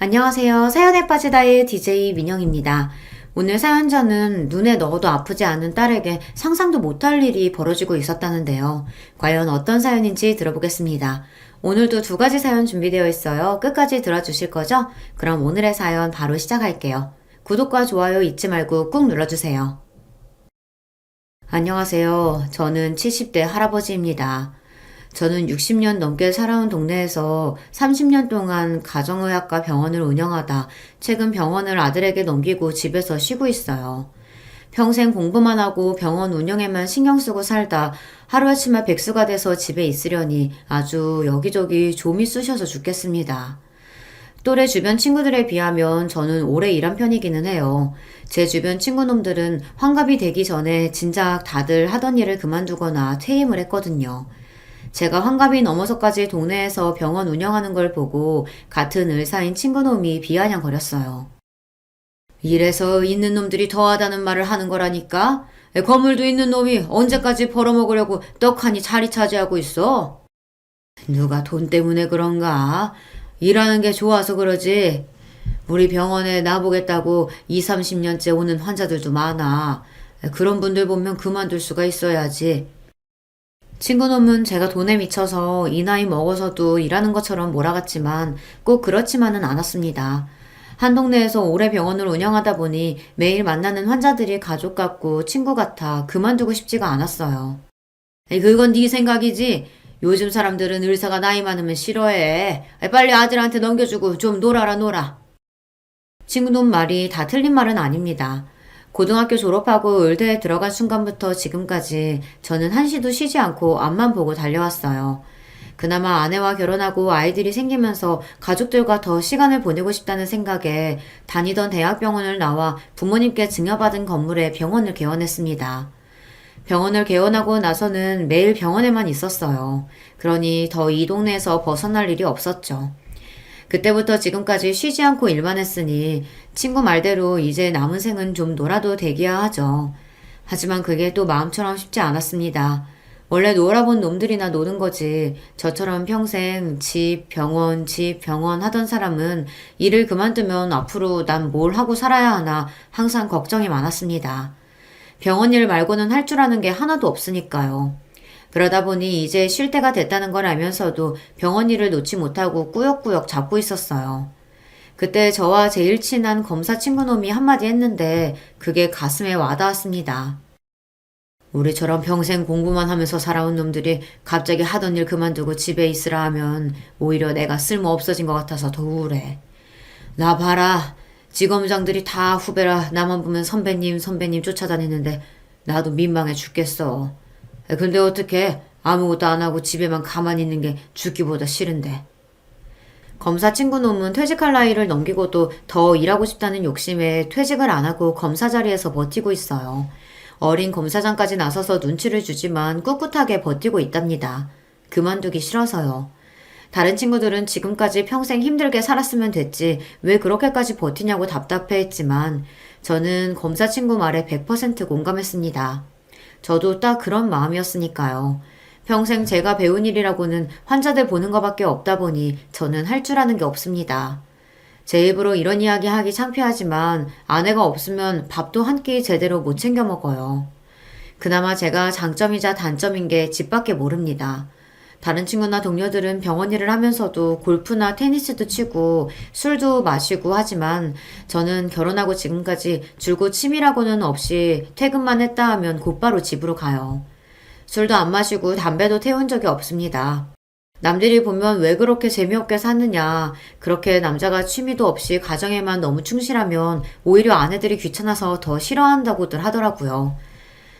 안녕하세요. 사연에 빠지다의 DJ 민영입니다. 오늘 사연자는 눈에 넣어도 아프지 않은 딸에게 상상도 못할 일이 벌어지고 있었다는데요. 과연 어떤 사연인지 들어보겠습니다. 오늘도 두 가지 사연 준비되어 있어요. 끝까지 들어주실 거죠? 그럼 오늘의 사연 바로 시작할게요. 구독과 좋아요 잊지 말고 꾹 눌러주세요. 안녕하세요. 저는 70대 할아버지입니다. 저는 60년 넘게 살아온 동네에서 30년 동안 가정의학과 병원을 운영하다 최근 병원을 아들에게 넘기고 집에서 쉬고 있어요. 평생 공부만 하고 병원 운영에만 신경 쓰고 살다 하루아침에 백수가 돼서 집에 있으려니 아주 여기저기 좀이 쑤셔서 죽겠습니다. 또래 주변 친구들에 비하면 저는 오래 일한 편이기는 해요. 제 주변 친구놈들은 환갑이 되기 전에 진작 다들 하던 일을 그만두거나 퇴임을 했거든요. 제가 환갑이 넘어서까지 동네에서 병원 운영하는 걸 보고 같은 의사인 친구놈이 비아냥거렸어요. 이래서 있는 놈들이 더하다는 말을 하는 거라니까? 건물도 있는 놈이 언제까지 벌어먹으려고 떡하니 자리 차지하고 있어? 누가 돈 때문에 그런가? 일하는 게 좋아서 그러지. 우리 병원에 나보겠다고 20, 30년째 오는 환자들도 많아. 그런 분들 보면 그만둘 수가 있어야지. 친구놈은 제가 돈에 미쳐서 이 나이 먹어서도 일하는 것처럼 몰아갔지만 꼭 그렇지만은 않았습니다. 한 동네에서 오래 병원을 운영하다 보니 매일 만나는 환자들이 가족 같고 친구 같아 그만두고 싶지가 않았어요. 그건 네 생각이지? 요즘 사람들은 의사가 나이 많으면 싫어해. 빨리 아들한테 넘겨주고 좀 놀아라 놀아. 친구놈 말이 다 틀린 말은 아닙니다. 고등학교 졸업하고 의대에 들어간 순간부터 지금까지 저는 한시도 쉬지 않고 앞만 보고 달려왔어요. 그나마 아내와 결혼하고 아이들이 생기면서 가족들과 더 시간을 보내고 싶다는 생각에 다니던 대학병원을 나와 부모님께 증여받은 건물에 병원을 개원했습니다. 병원을 개원하고 나서는 매일 병원에만 있었어요. 그러니 더 이 동네에서 벗어날 일이 없었죠. 그때부터 지금까지 쉬지 않고 일만 했으니 친구 말대로 이제 남은 생은 좀 놀아도 되기야 하죠. 하지만 그게 또 마음처럼 쉽지 않았습니다. 원래 놀아본 놈들이나 노는 거지. 저처럼 평생 집, 병원 하던 사람은 일을 그만두면 앞으로 난 뭘 하고 살아야 하나 항상 걱정이 많았습니다. 병원 일 말고는 할 줄 아는 게 하나도 없으니까요. 그러다 보니 이제 쉴 때가 됐다는 걸 알면서도 병원 일을 놓지 못하고 꾸역꾸역 잡고 있었어요. 그때 저와 제일 친한 검사 친구놈이 한마디 했는데 그게 가슴에 와닿았습니다. 우리처럼 평생 공부만 하면서 살아온 놈들이 갑자기 하던 일 그만두고 집에 있으라 하면 오히려 내가 쓸모 없어진 것 같아서 더 우울해. 나 봐라. 직원장들이 다 후배라 나만 보면 선배님 쫓아다니는데 나도 민망해 죽겠어. 근데 어떡해? 아무것도 안 하고 집에만 가만히 있는 게 죽기보다 싫은데. 검사 친구놈은 퇴직할 나이를 넘기고도 더 일하고 싶다는 욕심에 퇴직을 안 하고 검사 자리에서 버티고 있어요. 어린 검사장까지 나서서 눈치를 주지만 꿋꿋하게 버티고 있답니다. 그만두기 싫어서요. 다른 친구들은 지금까지 평생 힘들게 살았으면 됐지 왜 그렇게까지 버티냐고 답답해했지만 저는 검사 친구 말에 100% 공감했습니다. 저도 딱 그런 마음이었으니까요. 평생 제가 배운 일이라고는 환자들 보는 것밖에 없다 보니 저는 할 줄 아는 게 없습니다. 제 입으로 이런 이야기 하기 창피하지만 아내가 없으면 밥도 한 끼 제대로 못 챙겨 먹어요. 그나마 제가 장점이자 단점인 게 집밖에 모릅니다. 다른 친구나 동료들은 병원 일을 하면서도 골프나 테니스도 치고 술도 마시고 하지만 저는 결혼하고 지금까지 줄곧 취미라고는 없이 퇴근만 했다 하면 곧바로 집으로 가요. 술도 안 마시고 담배도 태운 적이 없습니다. 남들이 보면 왜 그렇게 재미없게 사느냐, 그렇게 남자가 취미도 없이 가정에만 너무 충실하면 오히려 아내들이 귀찮아서 더 싫어한다고들 하더라고요.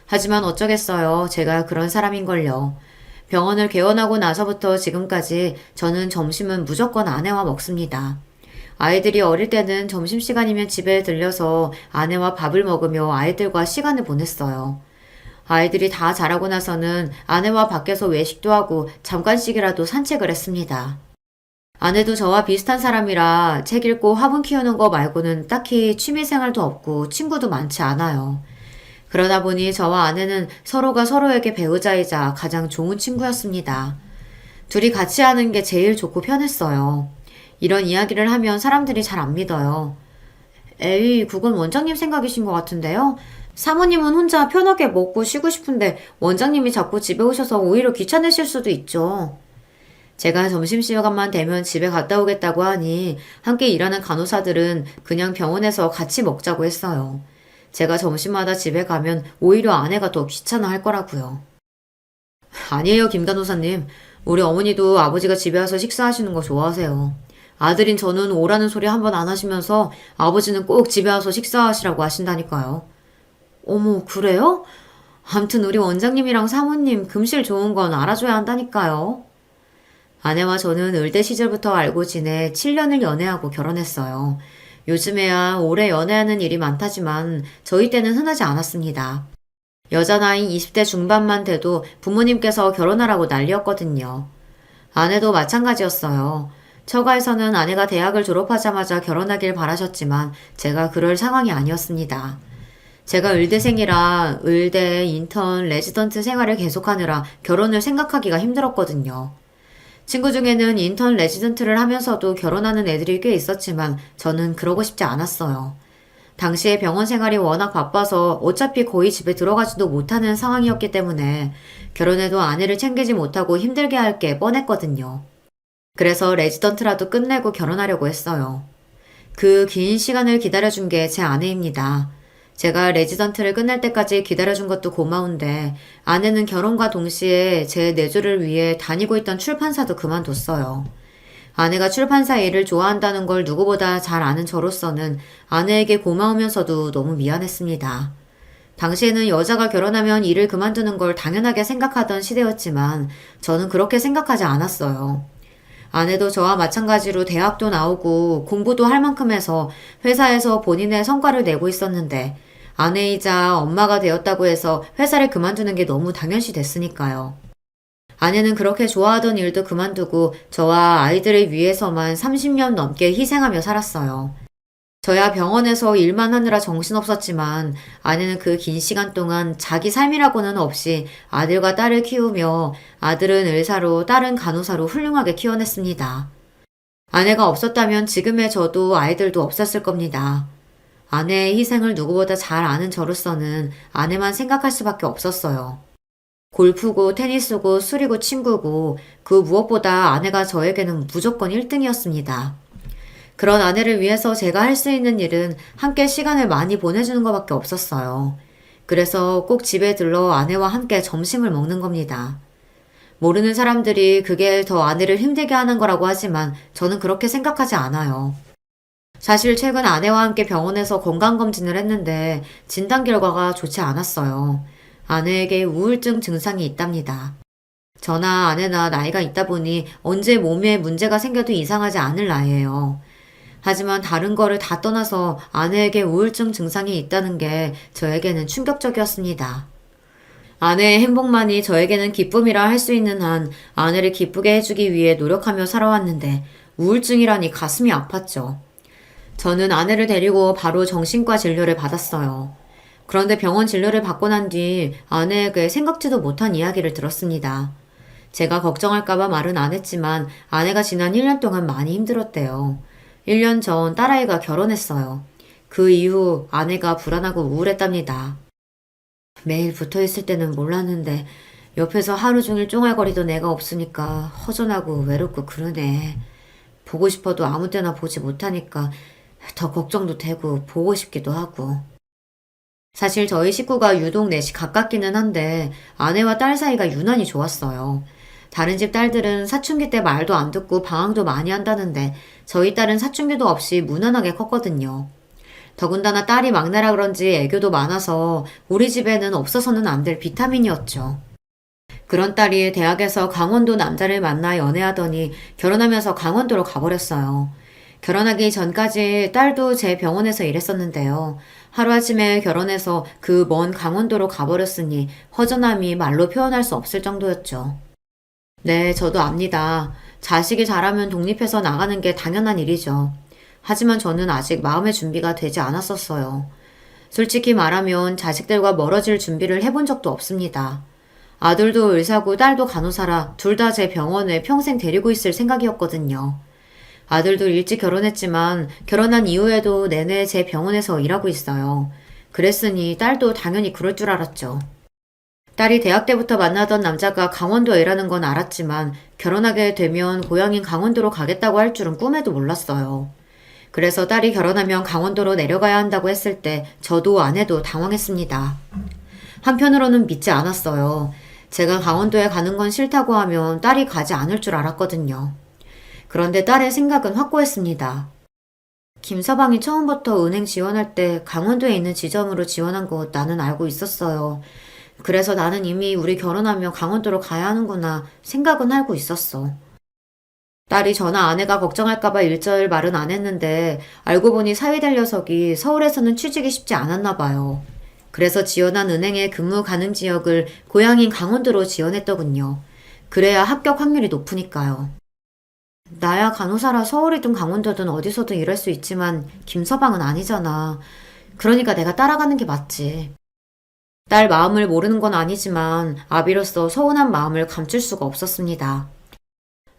하지만 어쩌겠어요. 제가 그런 사람인걸요. 병원을 개원하고 나서부터 지금까지 저는 점심은 무조건 아내와 먹습니다. 아이들이 어릴 때는 점심시간이면 집에 들려서 아내와 밥을 먹으며 아이들과 시간을 보냈어요. 아이들이 다 자라고 나서는 아내와 밖에서 외식도 하고 잠깐씩이라도 산책을 했습니다. 아내도 저와 비슷한 사람이라 책 읽고 화분 키우는 거 말고는 딱히 취미생활도 없고 친구도 많지 않아요. 그러다 보니 저와 아내는 서로가 서로에게 배우자이자 가장 좋은 친구였습니다. 둘이 같이 하는 게 제일 좋고 편했어요. 이런 이야기를 하면 사람들이 잘 안 믿어요. 에이, 그건 원장님 생각이신 것 같은데요? 사모님은 혼자 편하게 먹고 쉬고 싶은데 원장님이 자꾸 집에 오셔서 오히려 귀찮으실 수도 있죠. 제가 점심시간만 되면 집에 갔다 오겠다고 하니 함께 일하는 간호사들은 그냥 병원에서 같이 먹자고 했어요. 제가 점심마다 집에 가면 오히려 아내가 더 귀찮아 할 거라고요. 아니에요, 김 간호사님. 우리 어머니도 아버지가 집에 와서 식사하시는 거 좋아하세요. 아들인 저는 오라는 소리 한 번 안 하시면서 아버지는 꼭 집에 와서 식사하시라고 하신다니까요. 어머, 그래요? 암튼 우리 원장님이랑 사모님 금실 좋은 건 알아줘야 한다니까요. 아내와 저는 의대 시절부터 알고 지내 7년을 연애하고 결혼했어요. 요즘에야 오래 연애하는 일이 많다지만 저희 때는 흔하지 않았습니다. 여자 나이 20대 중반만 돼도 부모님께서 결혼하라고 난리였거든요. 아내도 마찬가지였어요. 처가에서는 아내가 대학을 졸업하자마자 결혼하길 바라셨지만 제가 그럴 상황이 아니었습니다. 제가 의대생이라 의대, 인턴, 레지던트 생활을 계속하느라 결혼을 생각하기가 힘들었거든요. 친구 중에는 인턴 레지던트를 하면서도 결혼하는 애들이 꽤 있었지만 저는 그러고 싶지 않았어요. 당시에 병원 생활이 워낙 바빠서 어차피 거의 집에 들어가지도 못하는 상황이었기 때문에 결혼해도 아내를 챙기지 못하고 힘들게 할 게 뻔했거든요. 그래서 레지던트라도 끝내고 결혼하려고 했어요. 그 긴 시간을 기다려준 게 제 아내입니다. 제가 레지던트를 끝날 때까지 기다려준 것도 고마운데 아내는 결혼과 동시에 제 내조를 위해 다니고 있던 출판사도 그만뒀어요. 아내가 출판사 일을 좋아한다는 걸 누구보다 잘 아는 저로서는 아내에게 고마우면서도 너무 미안했습니다. 당시에는 여자가 결혼하면 일을 그만두는 걸 당연하게 생각하던 시대였지만 저는 그렇게 생각하지 않았어요. 아내도 저와 마찬가지로 대학도 나오고 공부도 할 만큼 해서 회사에서 본인의 성과를 내고 있었는데 아내이자 엄마가 되었다고 해서 회사를 그만두는 게 너무 당연시 됐으니까요. 아내는 그렇게 좋아하던 일도 그만두고 저와 아이들을 위해서만 30년 넘게 희생하며 살았어요. 저야 병원에서 일만 하느라 정신없었지만 아내는 그 긴 시간 동안 자기 삶이라고는 없이 아들과 딸을 키우며 아들은 의사로 딸은 간호사로 훌륭하게 키워냈습니다. 아내가 없었다면 지금의 저도 아이들도 없었을 겁니다. 아내의 희생을 누구보다 잘 아는 저로서는 아내만 생각할 수밖에 없었어요. 골프고 테니스고 술이고 친구고 그 무엇보다 아내가 저에게는 무조건 1등이었습니다. 그런 아내를 위해서 제가 할 수 있는 일은 함께 시간을 많이 보내주는 것밖에 없었어요. 그래서 꼭 집에 들러 아내와 함께 점심을 먹는 겁니다. 모르는 사람들이 그게 더 아내를 힘들게 하는 거라고 하지만 저는 그렇게 생각하지 않아요. 사실 최근 아내와 함께 병원에서 건강검진을 했는데 진단 결과가 좋지 않았어요. 아내에게 우울증 증상이 있답니다. 저나 아내나 나이가 있다 보니 언제 몸에 문제가 생겨도 이상하지 않을 나이예요. 하지만 다른 거를 다 떠나서 아내에게 우울증 증상이 있다는 게 저에게는 충격적이었습니다. 아내의 행복만이 저에게는 기쁨이라 할 수 있는 한 아내를 기쁘게 해주기 위해 노력하며 살아왔는데 우울증이라니 가슴이 아팠죠. 저는 아내를 데리고 바로 정신과 진료를 받았어요. 그런데 병원 진료를 받고 난 뒤 아내에게 생각지도 못한 이야기를 들었습니다. 제가 걱정할까봐 말은 안 했지만 아내가 지난 1년 동안 많이 힘들었대요. 1년 전 딸아이가 결혼했어요. 그 이후 아내가 불안하고 우울했답니다. 매일 붙어 있을 때는 몰랐는데 옆에서 하루 종일 쫑알거리던 애가 없으니까 허전하고 외롭고 그러네. 보고 싶어도 아무 때나 보지 못하니까 더 걱정도 되고 보고 싶기도 하고. 사실 저희 식구가 유독 넷이 가깝기는 한데 아내와 딸 사이가 유난히 좋았어요. 다른 집 딸들은 사춘기 때 말도 안 듣고 방황도 많이 한다는데 저희 딸은 사춘기도 없이 무난하게 컸거든요. 더군다나 딸이 막내라 그런지 애교도 많아서 우리 집에는 없어서는 안 될 비타민이었죠. 그런 딸이 대학에서 강원도 남자를 만나 연애하더니 결혼하면서 강원도로 가버렸어요. 결혼하기 전까지 딸도 제 병원에서 일했었는데요. 하루아침에 결혼해서 그 먼 강원도로 가버렸으니 허전함이 말로 표현할 수 없을 정도였죠. 네, 저도 압니다. 자식이 자라면 독립해서 나가는 게 당연한 일이죠. 하지만 저는 아직 마음의 준비가 되지 않았었어요. 솔직히 말하면 자식들과 멀어질 준비를 해본 적도 없습니다. 아들도 의사고 딸도 간호사라 둘 다 제 병원에 평생 데리고 있을 생각이었거든요. 아들도 일찍 결혼했지만 결혼한 이후에도 내내 제 병원에서 일하고 있어요. 그랬으니 딸도 당연히 그럴 줄 알았죠. 딸이 대학 때부터 만나던 남자가 강원도에 일하는 건 알았지만 결혼하게 되면 고향인 강원도로 가겠다고 할 줄은 꿈에도 몰랐어요. 그래서 딸이 결혼하면 강원도로 내려가야 한다고 했을 때 저도 아내도 당황했습니다. 한편으로는 믿지 않았어요. 제가 강원도에 가는 건 싫다고 하면 딸이 가지 않을 줄 알았거든요. 그런데 딸의 생각은 확고했습니다. 김서방이 처음부터 은행 지원할 때 강원도에 있는 지점으로 지원한 거 나는 알고 있었어요. 그래서 나는 이미 우리 결혼하면 강원도로 가야 하는구나 생각은 알고 있었어. 딸이 저나 아내가 걱정할까봐 일절 말은 안 했는데 알고 보니 사회될 녀석이 서울에서는 취직이 쉽지 않았나 봐요. 그래서 지원한 은행의 근무 가능 지역을 고향인 강원도로 지원했더군요. 그래야 합격 확률이 높으니까요. 나야 간호사라 서울이든 강원도든 어디서든 일할 수 있지만 김서방은 아니잖아. 그러니까 내가 따라가는 게 맞지. 딸 마음을 모르는 건 아니지만 아비로서 서운한 마음을 감출 수가 없었습니다.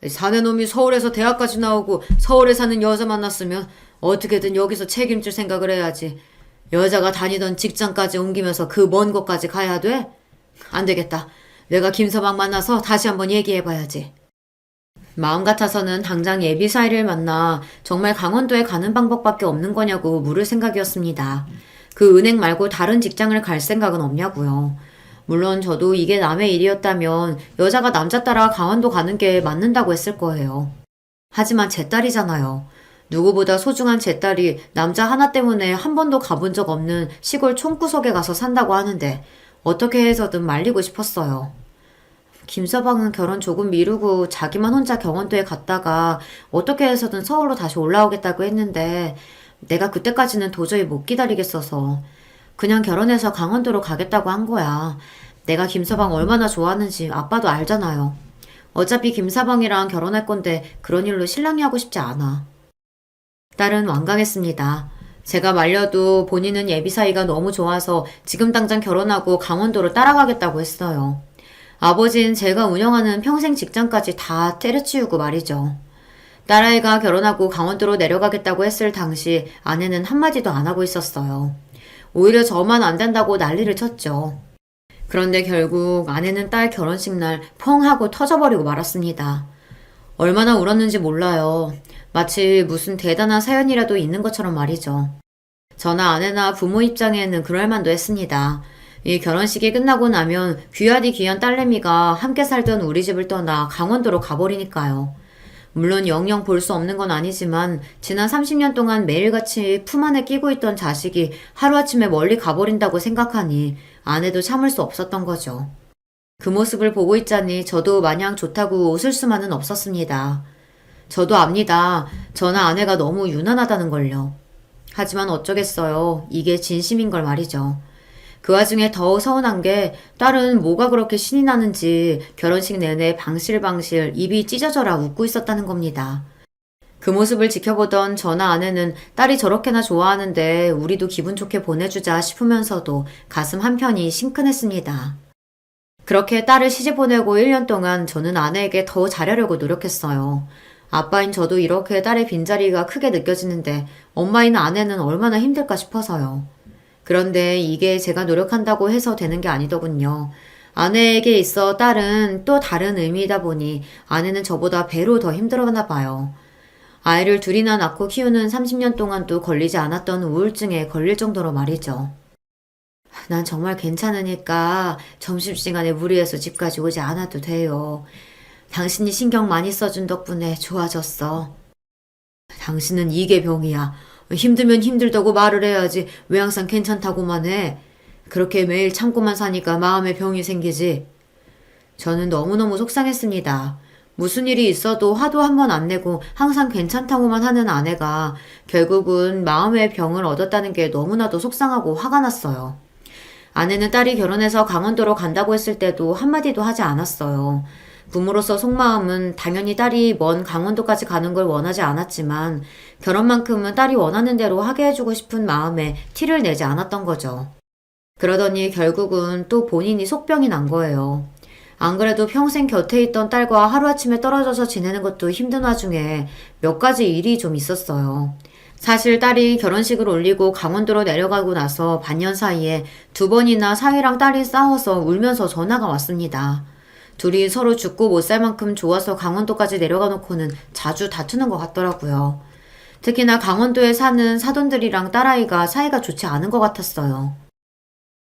사내놈이 서울에서 대학까지 나오고 서울에 사는 여자 만났으면 어떻게든 여기서 책임질 생각을 해야지. 여자가 다니던 직장까지 옮기면서 그 먼 곳까지 가야 돼? 안 되겠다. 내가 김서방 만나서 다시 한번 얘기해봐야지. 마음 같아서는 당장 예비사이를 만나 정말 강원도에 가는 방법밖에 없는 거냐고 물을 생각이었습니다. 그 은행 말고 다른 직장을 갈 생각은 없냐고요. 물론 저도 이게 남의 일이었다면 여자가 남자 따라 강원도 가는 게 맞는다고 했을 거예요. 하지만 제 딸이잖아요. 누구보다 소중한 제 딸이 남자 하나 때문에 한 번도 가본 적 없는 시골 촌구석에 가서 산다고 하는데 어떻게 해서든 말리고 싶었어요. 김서방은 결혼 조금 미루고 자기만 혼자 경원도에 갔다가 어떻게 해서든 서울로 다시 올라오겠다고 했는데 내가 그때까지는 도저히 못 기다리겠어서 그냥 결혼해서 강원도로 가겠다고 한 거야. 내가 김서방 얼마나 좋아하는지 아빠도 알잖아요. 어차피 김서방이랑 결혼할 건데 그런 일로 실랑이 하고 싶지 않아. 딸은 완강했습니다. 제가 말려도 본인은 예비 사이가 너무 좋아서 지금 당장 결혼하고 강원도로 따라가겠다고 했어요. 아버지는 제가 운영하는 평생 직장까지 다 때려치우고 말이죠. 딸아이가 결혼하고 강원도로 내려가겠다고 했을 당시 아내는 한마디도 안 하고 있었어요. 오히려 저만 안 된다고 난리를 쳤죠. 그런데 결국 아내는 딸 결혼식 날 펑 하고 터져버리고 말았습니다. 얼마나 울었는지 몰라요. 마치 무슨 대단한 사연이라도 있는 것처럼 말이죠. 저나 아내나 부모 입장에는 그럴 만도 했습니다. 이 결혼식이 끝나고 나면 귀하디 귀한 딸내미가 함께 살던 우리 집을 떠나 강원도로 가버리니까요. 물론 영영 볼 수 없는 건 아니지만 지난 30년 동안 매일같이 품 안에 끼고 있던 자식이 하루아침에 멀리 가버린다고 생각하니 아내도 참을 수 없었던 거죠. 그 모습을 보고 있자니 저도 마냥 좋다고 웃을 수만은 없었습니다. 저도 압니다. 저나 아내가 너무 유난하다는 걸요. 하지만 어쩌겠어요. 이게 진심인 걸 말이죠. 그 와중에 더 서운한 게 딸은 뭐가 그렇게 신이 나는지 결혼식 내내 방실방실 입이 찢어져라 웃고 있었다는 겁니다. 그 모습을 지켜보던 저나 아내는 딸이 저렇게나 좋아하는데 우리도 기분 좋게 보내주자 싶으면서도 가슴 한편이 심큰했습니다. 그렇게 딸을 시집 보내고 1년 동안 저는 아내에게 더 잘하려고 노력했어요. 아빠인 저도 이렇게 딸의 빈자리가 크게 느껴지는데 엄마인 아내는 얼마나 힘들까 싶어서요. 그런데 이게 제가 노력한다고 해서 되는 게 아니더군요. 아내에게 있어 딸은 또 다른 의미이다 보니 아내는 저보다 배로 더 힘들었나 봐요. 아이를 둘이나 낳고 키우는 30년 동안도 걸리지 않았던 우울증에 걸릴 정도로 말이죠. 난 정말 괜찮으니까 점심시간에 무리해서 집까지 오지 않아도 돼요. 당신이 신경 많이 써준 덕분에 좋아졌어. 당신은 이게 병이야. 힘들면 힘들다고 말을 해야지 왜 항상 괜찮다고만 해. 그렇게 매일 참고만 사니까 마음에 병이 생기지. 저는 너무너무 속상했습니다. 무슨 일이 있어도 화도 한 번 안 내고 항상 괜찮다고만 하는 아내가 결국은 마음의 병을 얻었다는 게 너무나도 속상하고 화가 났어요. 아내는 딸이 결혼해서 강원도로 간다고 했을 때도 한마디도 하지 않았어요. 부모로서 속마음은 당연히 딸이 먼 강원도까지 가는 걸 원하지 않았지만 결혼만큼은 딸이 원하는 대로 하게 해주고 싶은 마음에 티를 내지 않았던 거죠. 그러더니 결국은 또 본인이 속병이 난 거예요. 안 그래도 평생 곁에 있던 딸과 하루아침에 떨어져서 지내는 것도 힘든 와중에 몇 가지 일이 좀 있었어요. 사실 딸이 결혼식을 올리고 강원도로 내려가고 나서 반년 사이에 두 번이나 사위랑 딸이 싸워서 울면서 전화가 왔습니다. 둘이 서로 죽고 못 살 만큼 좋아서 강원도까지 내려가 놓고는 자주 다투는 것 같더라고요. 특히나 강원도에 사는 사돈들이랑 딸아이가 사이가 좋지 않은 것 같았어요.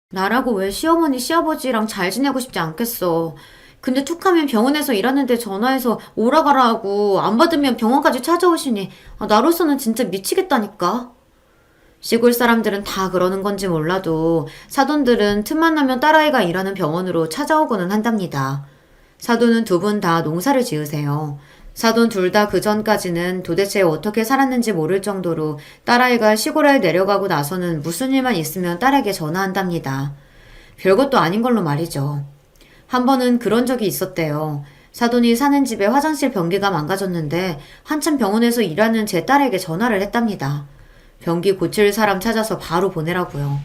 나라고 왜 시어머니, 시아버지랑 잘 지내고 싶지 않겠어. 근데 툭하면 병원에서 일하는데 전화해서 오라 가라 하고 안 받으면 병원까지 찾아오시니 나로서는 진짜 미치겠다니까. 시골 사람들은 다 그러는 건지 몰라도 사돈들은 틈만 나면 딸아이가 일하는 병원으로 찾아오고는 한답니다. 사돈은 두 분 다 농사를 지으세요. 사돈 둘 다 그 전까지는 도대체 어떻게 살았는지 모를 정도로 딸아이가 시골에 내려가고 나서는 무슨 일만 있으면 딸에게 전화한답니다. 별것도 아닌 걸로 말이죠. 한 번은 그런 적이 있었대요. 사돈이 사는 집에 화장실 변기가 망가졌는데 한참 병원에서 일하는 제 딸에게 전화를 했답니다. 변기 고칠 사람 찾아서 바로 보내라고요.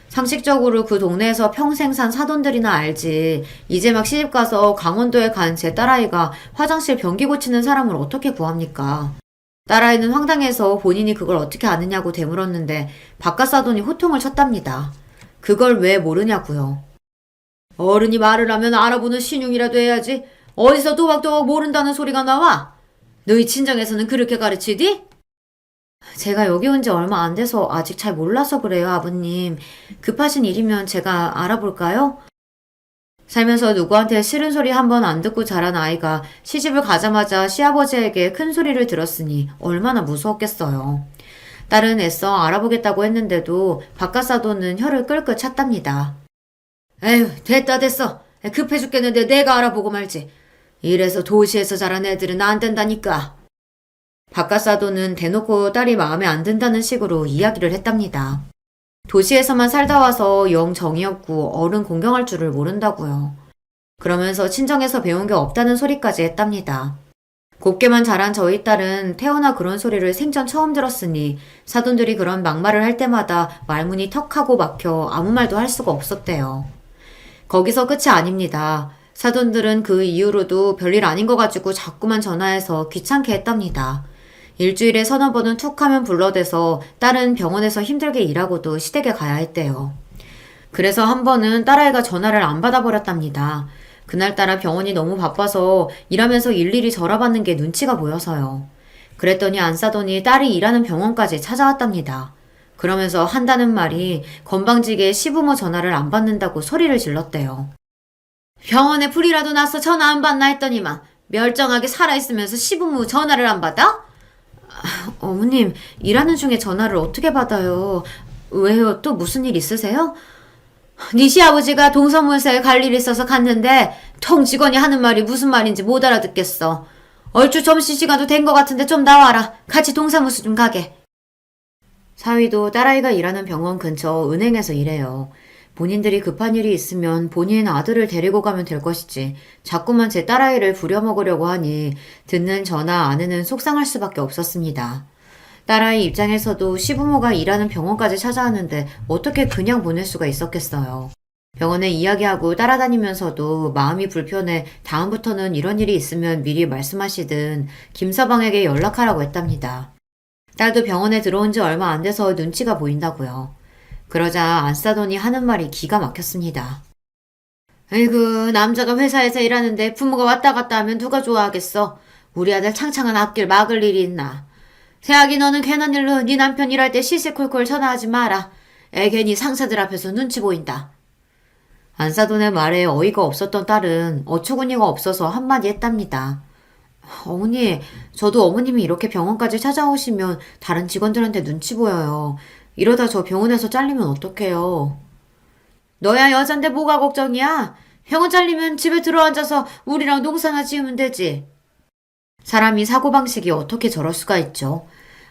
상식적으로 그 동네에서 평생 산 사돈들이나 알지. 이제 막 시집가서 강원도에 간 제 딸아이가 화장실 변기 고치는 사람을 어떻게 구합니까? 딸아이는 황당해서 본인이 그걸 어떻게 아느냐고 되물었는데 바깥 사돈이 호통을 쳤답니다. 그걸 왜 모르냐고요. 어른이 말을 하면 알아보는 신용이라도 해야지. 어디서 또박또박 모른다는 소리가 나와? 너희 친정에서는 그렇게 가르치디? 제가 여기 온 지 얼마 안 돼서 아직 잘 몰라서 그래요, 아버님. 급하신 일이면 제가 알아볼까요? 살면서 누구한테 싫은 소리 한 번 안 듣고 자란 아이가 시집을 가자마자 시아버지에게 큰 소리를 들었으니 얼마나 무서웠겠어요. 딸은 애써 알아보겠다고 했는데도 바깥사돈은 혀를 끌끌 찼답니다. 에휴, 됐다 됐어. 급해 죽겠는데 내가 알아보고 말지. 이래서 도시에서 자란 애들은 안 된다니까. 바깥사돈은 대놓고 딸이 마음에 안 든다는 식으로 이야기를 했답니다. 도시에서만 살다 와서 영 정이 없고 어른 공경할 줄을 모른다고요. 그러면서 친정에서 배운 게 없다는 소리까지 했답니다. 곱게만 자란 저희 딸은 태어나 그런 소리를 생전 처음 들었으니 사돈들이 그런 막말을 할 때마다 말문이 턱하고 막혀 아무 말도 할 수가 없었대요. 거기서 끝이 아닙니다. 사돈들은 그 이후로도 별일 아닌 거 가지고 자꾸만 전화해서 귀찮게 했답니다. 일주일에 서너 번은 툭 하면 불러대서 딸은 병원에서 힘들게 일하고도 시댁에 가야 했대요. 그래서 한 번은 딸아이가 전화를 안 받아버렸답니다. 그날따라 병원이 너무 바빠서 일하면서 일일이 전화받는 게 눈치가 보여서요. 그랬더니 안 싸더니 딸이 일하는 병원까지 찾아왔답니다. 그러면서 한다는 말이 건방지게 시부모 전화를 안 받는다고 소리를 질렀대요. 병원에 불이라도 나서 전화 안 받나 했더니만 멀쩡하게 살아있으면서 시부모 전화를 안 받아? 어머님, 일하는 중에 전화를 어떻게 받아요? 왜요? 또 무슨 일 있으세요? 네 시아버지가 동서문서에 갈 일이 있어서 갔는데 통 직원이 하는 말이 무슨 말인지 못 알아듣겠어. 얼추 점심시간도 된 것 같은데 좀 나와라. 같이 동사무소 좀 가게. 사위도 딸아이가 일하는 병원 근처 은행에서 일해요. 본인들이 급한 일이 있으면 본인 아들을 데리고 가면 될 것이지 자꾸만 제 딸아이를 부려먹으려고 하니 듣는 저나 아내는 속상할 수밖에 없었습니다. 딸아이 입장에서도 시부모가 일하는 병원까지 찾아왔는데 어떻게 그냥 보낼 수가 있었겠어요. 병원에 이야기하고 따라다니면서도 마음이 불편해 다음부터는 이런 일이 있으면 미리 말씀하시든 김서방에게 연락하라고 했답니다. 딸도 병원에 들어온 지 얼마 안 돼서 눈치가 보인다고요. 그러자 안 싸더니 하는 말이 기가 막혔습니다. 아이고, 남자가 회사에서 일하는데 부모가 왔다 갔다 하면 누가 좋아하겠어. 우리 아들 창창한 앞길 막을 일이 있나. 세아기 너는 괜한 일로 네 남편 일할 때 시시콜콜 전화하지 마라. 애 괜히 상사들 앞에서 눈치 보인다. 안사돈의 말에 어이가 없었던 딸은 어처구니가 없어서 한마디 했답니다. 어머니, 저도 어머님이 이렇게 병원까지 찾아오시면 다른 직원들한테 눈치 보여요. 이러다 저 병원에서 잘리면 어떡해요. 너야 여잔데 뭐가 걱정이야? 병원 잘리면 집에 들어앉아서 우리랑 농사나 지으면 되지. 사람이 사고방식이 어떻게 저럴 수가 있죠.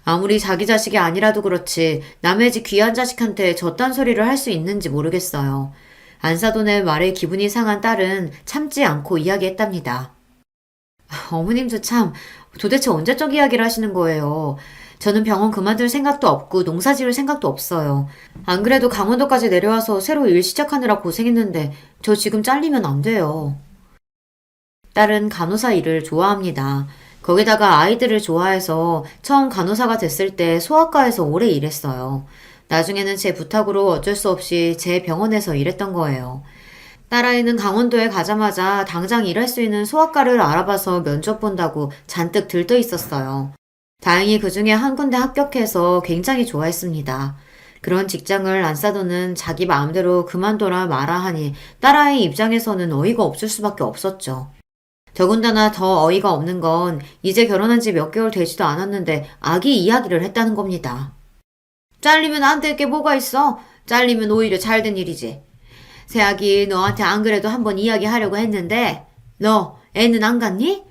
아무리 자기 자식이 아니라도 그렇지 남의 집 귀한 자식한테 저딴 소리를 할 수 있는지 모르겠어요. 안사돈의 말에 기분이 상한 딸은 참지 않고 이야기했답니다. 어머님도 참 도대체 언제적 이야기를 하시는 거예요. 저는 병원 그만둘 생각도 없고 농사 지을 생각도 없어요. 안 그래도 강원도까지 내려와서 새로 일 시작하느라 고생했는데 저 지금 잘리면 안 돼요. 딸은 간호사 일을 좋아합니다. 거기다가 아이들을 좋아해서 처음 간호사가 됐을 때 소아과에서 오래 일했어요. 나중에는 제 부탁으로 어쩔 수 없이 제 병원에서 일했던 거예요. 딸아이는 강원도에 가자마자 당장 일할 수 있는 소아과를 알아봐서 면접 본다고 잔뜩 들떠 있었어요. 다행히 그 중에 한 군데 합격해서 굉장히 좋아했습니다. 그런 직장을 안 싸도는 자기 마음대로 그만둬라 마라 하니 딸아이 입장에서는 어이가 없을 수밖에 없었죠. 더군다나 더 어이가 없는 건 이제 결혼한 지 몇 개월 되지도 않았는데 아기 이야기를 했다는 겁니다. 잘리면 안 될 게 뭐가 있어? 잘리면 오히려 잘된 일이지. 새아기 너한테 안 그래도 한번 이야기하려고 했는데 너 애는 안 갔니?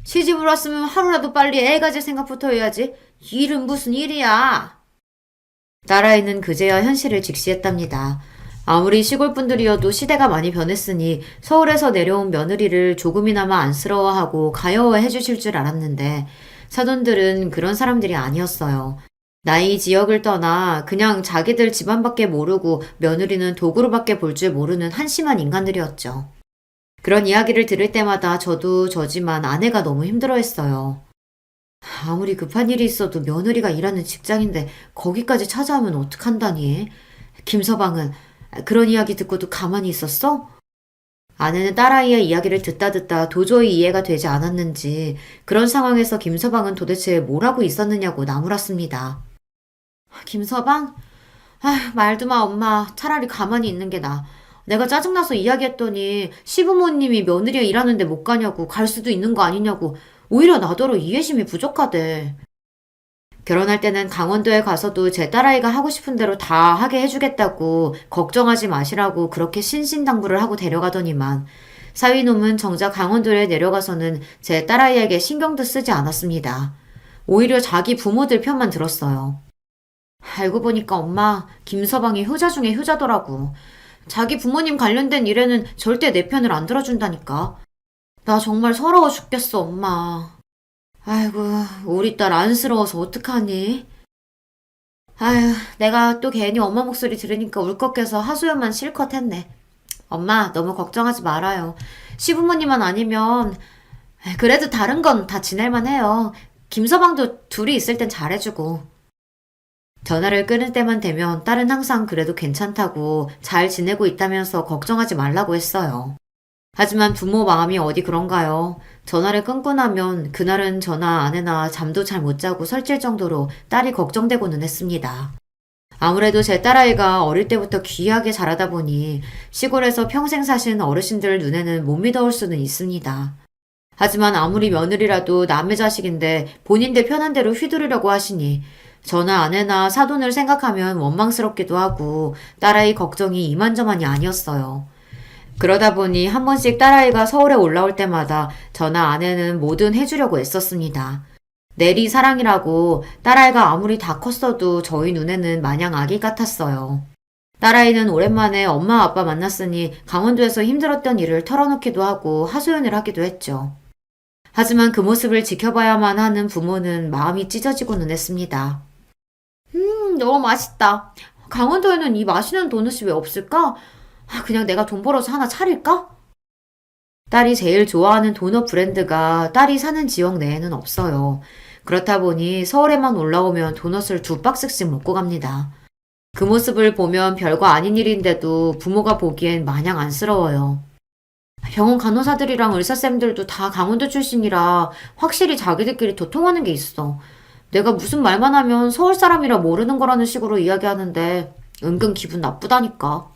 시집을 왔으면 하루라도 빨리 애 가질 생각부터 해야지. 일은 무슨 일이야. 딸아이는 그제야 현실을 직시했답니다. 아무리 시골분들이어도 시대가 많이 변했으니 서울에서 내려온 며느리를 조금이나마 안쓰러워하고 가여워해 주실 줄 알았는데 사돈들은 그런 사람들이 아니었어요. 나이 지역을 떠나 그냥 자기들 집안밖에 모르고 며느리는 도구로밖에 볼 줄 모르는 한심한 인간들이었죠. 그런 이야기를 들을 때마다 저도 저지만 아내가 너무 힘들어했어요. 아무리 급한 일이 있어도 며느리가 일하는 직장인데 거기까지 찾아오면 어떡한다니? 김서방은 그런 이야기 듣고도 가만히 있었어? 아내는 딸아이의 이야기를 듣다 도저히 이해가 되지 않았는지 그런 상황에서 김서방은 도대체 뭘 하고 있었느냐고 나무랐습니다. 김서방? 말도 마 엄마. 차라리 가만히 있는 게 나아. 내가 짜증나서 이야기했더니 시부모님이 며느리가 일하는데 못 가냐고 갈 수도 있는 거 아니냐고 오히려 나더러 이해심이 부족하대. 결혼할 때는 강원도에 가서도 제 딸아이가 하고 싶은 대로 다 하게 해주겠다고 걱정하지 마시라고 그렇게 신신당부를 하고 데려가더니만 사위놈은 정작 강원도에 내려가서는 제 딸아이에게 신경도 쓰지 않았습니다. 오히려 자기 부모들 편만 들었어요. 알고 보니까 엄마 김서방이 효자 중에 효자더라고. 자기 부모님 관련된 일에는 절대 내 편을 안 들어준다니까. 나 정말 서러워 죽겠어 엄마. 아이고 우리 딸 안쓰러워서 어떡하니? 아휴 내가 또 괜히 엄마 목소리 들으니까 울컥해서 하소연만 실컷 했네. 엄마 너무 걱정하지 말아요. 시부모님만 아니면 그래도 다른 건 다 지낼만 해요. 김서방도 둘이 있을 땐 잘해주고. 전화를 끊을 때만 되면 딸은 항상 그래도 괜찮다고 잘 지내고 있다면서 걱정하지 말라고 했어요. 하지만 부모 마음이 어디 그런가요? 전화를 끊고 나면 그날은 저나 아내나 잠도 잘 못 자고 설칠 정도로 딸이 걱정되고는 했습니다. 아무래도 제 딸아이가 어릴 때부터 귀하게 자라다 보니 시골에서 평생 사신 어르신들 눈에는 못 믿어올 수는 있습니다. 하지만 아무리 며느리라도 남의 자식인데 본인들 편한 대로 휘두르려고 하시니 저나 아내나 사돈을 생각하면 원망스럽기도 하고 딸아이 걱정이 이만저만이 아니었어요. 그러다 보니 한 번씩 딸아이가 서울에 올라올 때마다 저나 아내는 뭐든 해주려고 애썼습니다. 내리 사랑이라고 딸아이가 아무리 다 컸어도 저희 눈에는 마냥 아기 같았어요. 딸아이는 오랜만에 엄마 아빠 만났으니 강원도에서 힘들었던 일을 털어놓기도 하고 하소연을 하기도 했죠. 하지만 그 모습을 지켜봐야만 하는 부모는 마음이 찢어지고는 했습니다. 너무 맛있다. 강원도에는 이 맛있는 도넛이 왜 없을까? 그냥 내가 돈 벌어서 하나 차릴까? 딸이 제일 좋아하는 도넛 브랜드가 딸이 사는 지역 내에는 없어요. 그렇다 보니 서울에만 올라오면 도넛을 2박스씩 먹고 갑니다. 그 모습을 보면 별거 아닌 일인데도 부모가 보기엔 마냥 안쓰러워요. 병원 간호사들이랑 의사쌤들도 다 강원도 출신이라 확실히 자기들끼리 더 통하는 게 있어. 내가 무슨 말만 하면 서울 사람이라 모르는 거라는 식으로 이야기하는데 은근 기분 나쁘다니까.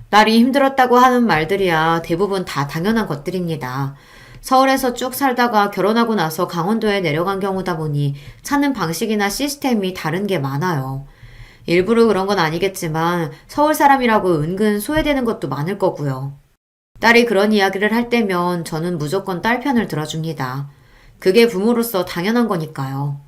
딸이 힘들었다고 하는 말들이야 대부분 다 당연한 것들입니다. 서울에서 쭉 살다가 결혼하고 나서 강원도에 내려간 경우다 보니 사는 방식이나 시스템이 다른 게 많아요. 일부러 그런 건 아니겠지만 서울 사람이라고 은근 소외되는 것도 많을 거고요. 딸이 그런 이야기를 할 때면 저는 무조건 딸 편을 들어줍니다. 그게 부모로서 당연한 거니까요.